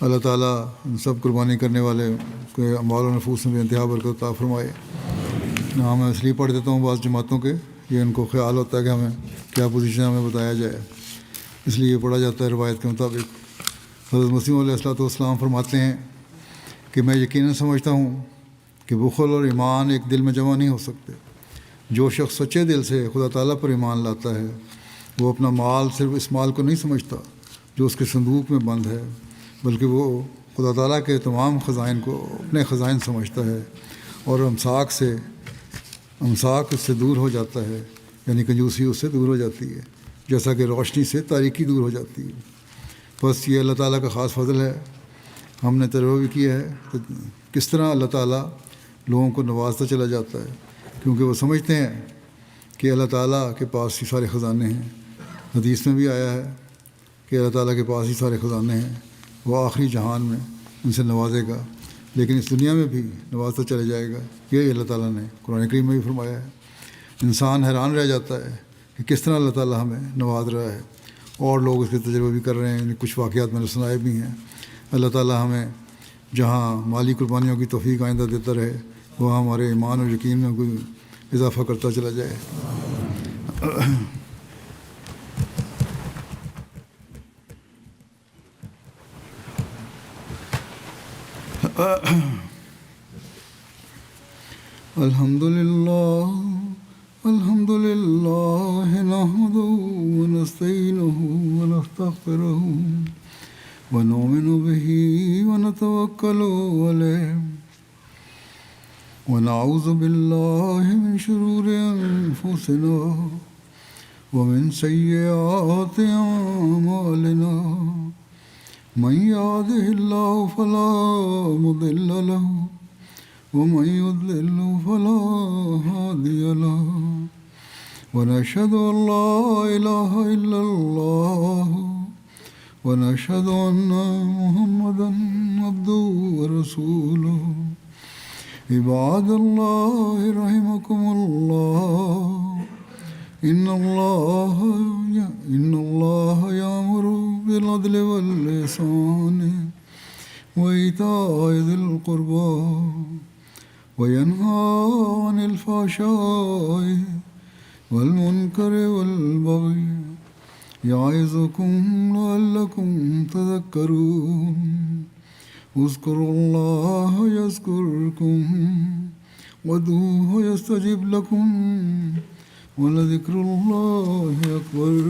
اللہ تعالیٰ ان سب قربانی کرنے والے کے اموال و نفوس میں انتہا برکت عطا فرمائے. میں اس لیے پڑھ دیتا ہوں بعض جماعتوں کے، یہ ان کو خیال ہوتا ہے کہ ہمیں کیا پوزیشن ہمیں بتایا جائے، اس لیے یہ پڑھا جاتا ہے روایت کے مطابق. حضرت مسیح علیہ السلام فرماتے ہیں کہ میں یقیناً سمجھتا ہوں کہ بخل اور ایمان ایک دل میں جمع نہیں ہو سکتے. جو شخص سچے دل سے خدا تعالیٰ پر ایمان لاتا ہے وہ اپنا مال صرف اس مال کو نہیں سمجھتا جو اس کے صندوق میں بند ہے، بلکہ وہ خدا تعالیٰ کے تمام خزائن کو اپنے خزائن سمجھتا ہے، اور امساک اس سے دور ہو جاتا ہے، یعنی کنجوسی اس سے دور ہو جاتی ہے، جیسا کہ روشنی سے تاریکی دور ہو جاتی ہے. بس یہ اللہ تعالیٰ کا خاص فضل ہے. ہم نے تجربہ بھی کیا ہے کہ کس طرح اللہ تعالیٰ لوگوں کو نوازتا چلا جاتا ہے، کیونکہ وہ سمجھتے ہیں کہ اللہ تعالیٰ کے پاس ہی سارے خزانے ہیں. حدیث میں بھی آیا ہے کہ اللہ تعالیٰ کے پاس ہی سارے خزانے ہیں، وہ آخری جہان میں ان سے نوازے گا، لیکن اس دنیا میں بھی نوازتا چلا جائے گا. یہی اللہ تعالیٰ نے قرآن کریم میں بھی فرمایا ہے. انسان حیران رہ جاتا ہے کہ کس طرح اللہ تعالیٰ ہمیں نواز رہا ہے، اور لوگ اس کے تجربے بھی کر رہے ہیں. کچھ واقعات میں نے سنائے بھی ہیں. اللہ تعالیٰ ہمیں جہاں مالی قربانیوں کی توفیق آئندہ دیتا رہے، وہاں ہمارے ایمان اور یقین میں کوئی اضافہ کرتا چلا جائے. الحمد للہ نحمده ونستعینه ونستغفره ونؤمن به ونتوکل علیہ ونعوذ باللہ من شرور انفسنا ومن سیئات اعمالنا من يهده الله فلا مضل له ومن يضلل فلا هادي له ونشهد أن لا إله إلا الله ونشهد أن محمدا عبده ورسوله. عباد الله رحمكم الله، إن الله يأمر بالعدل والإحسان وإيتاء ذي القربى وينهى عن الفحشاء والمنكر والبغي يعظكم لعلكم تذكرون. اذكروا الله يذكركم وادعوه يستجب لكم ولذكر الله أكبر.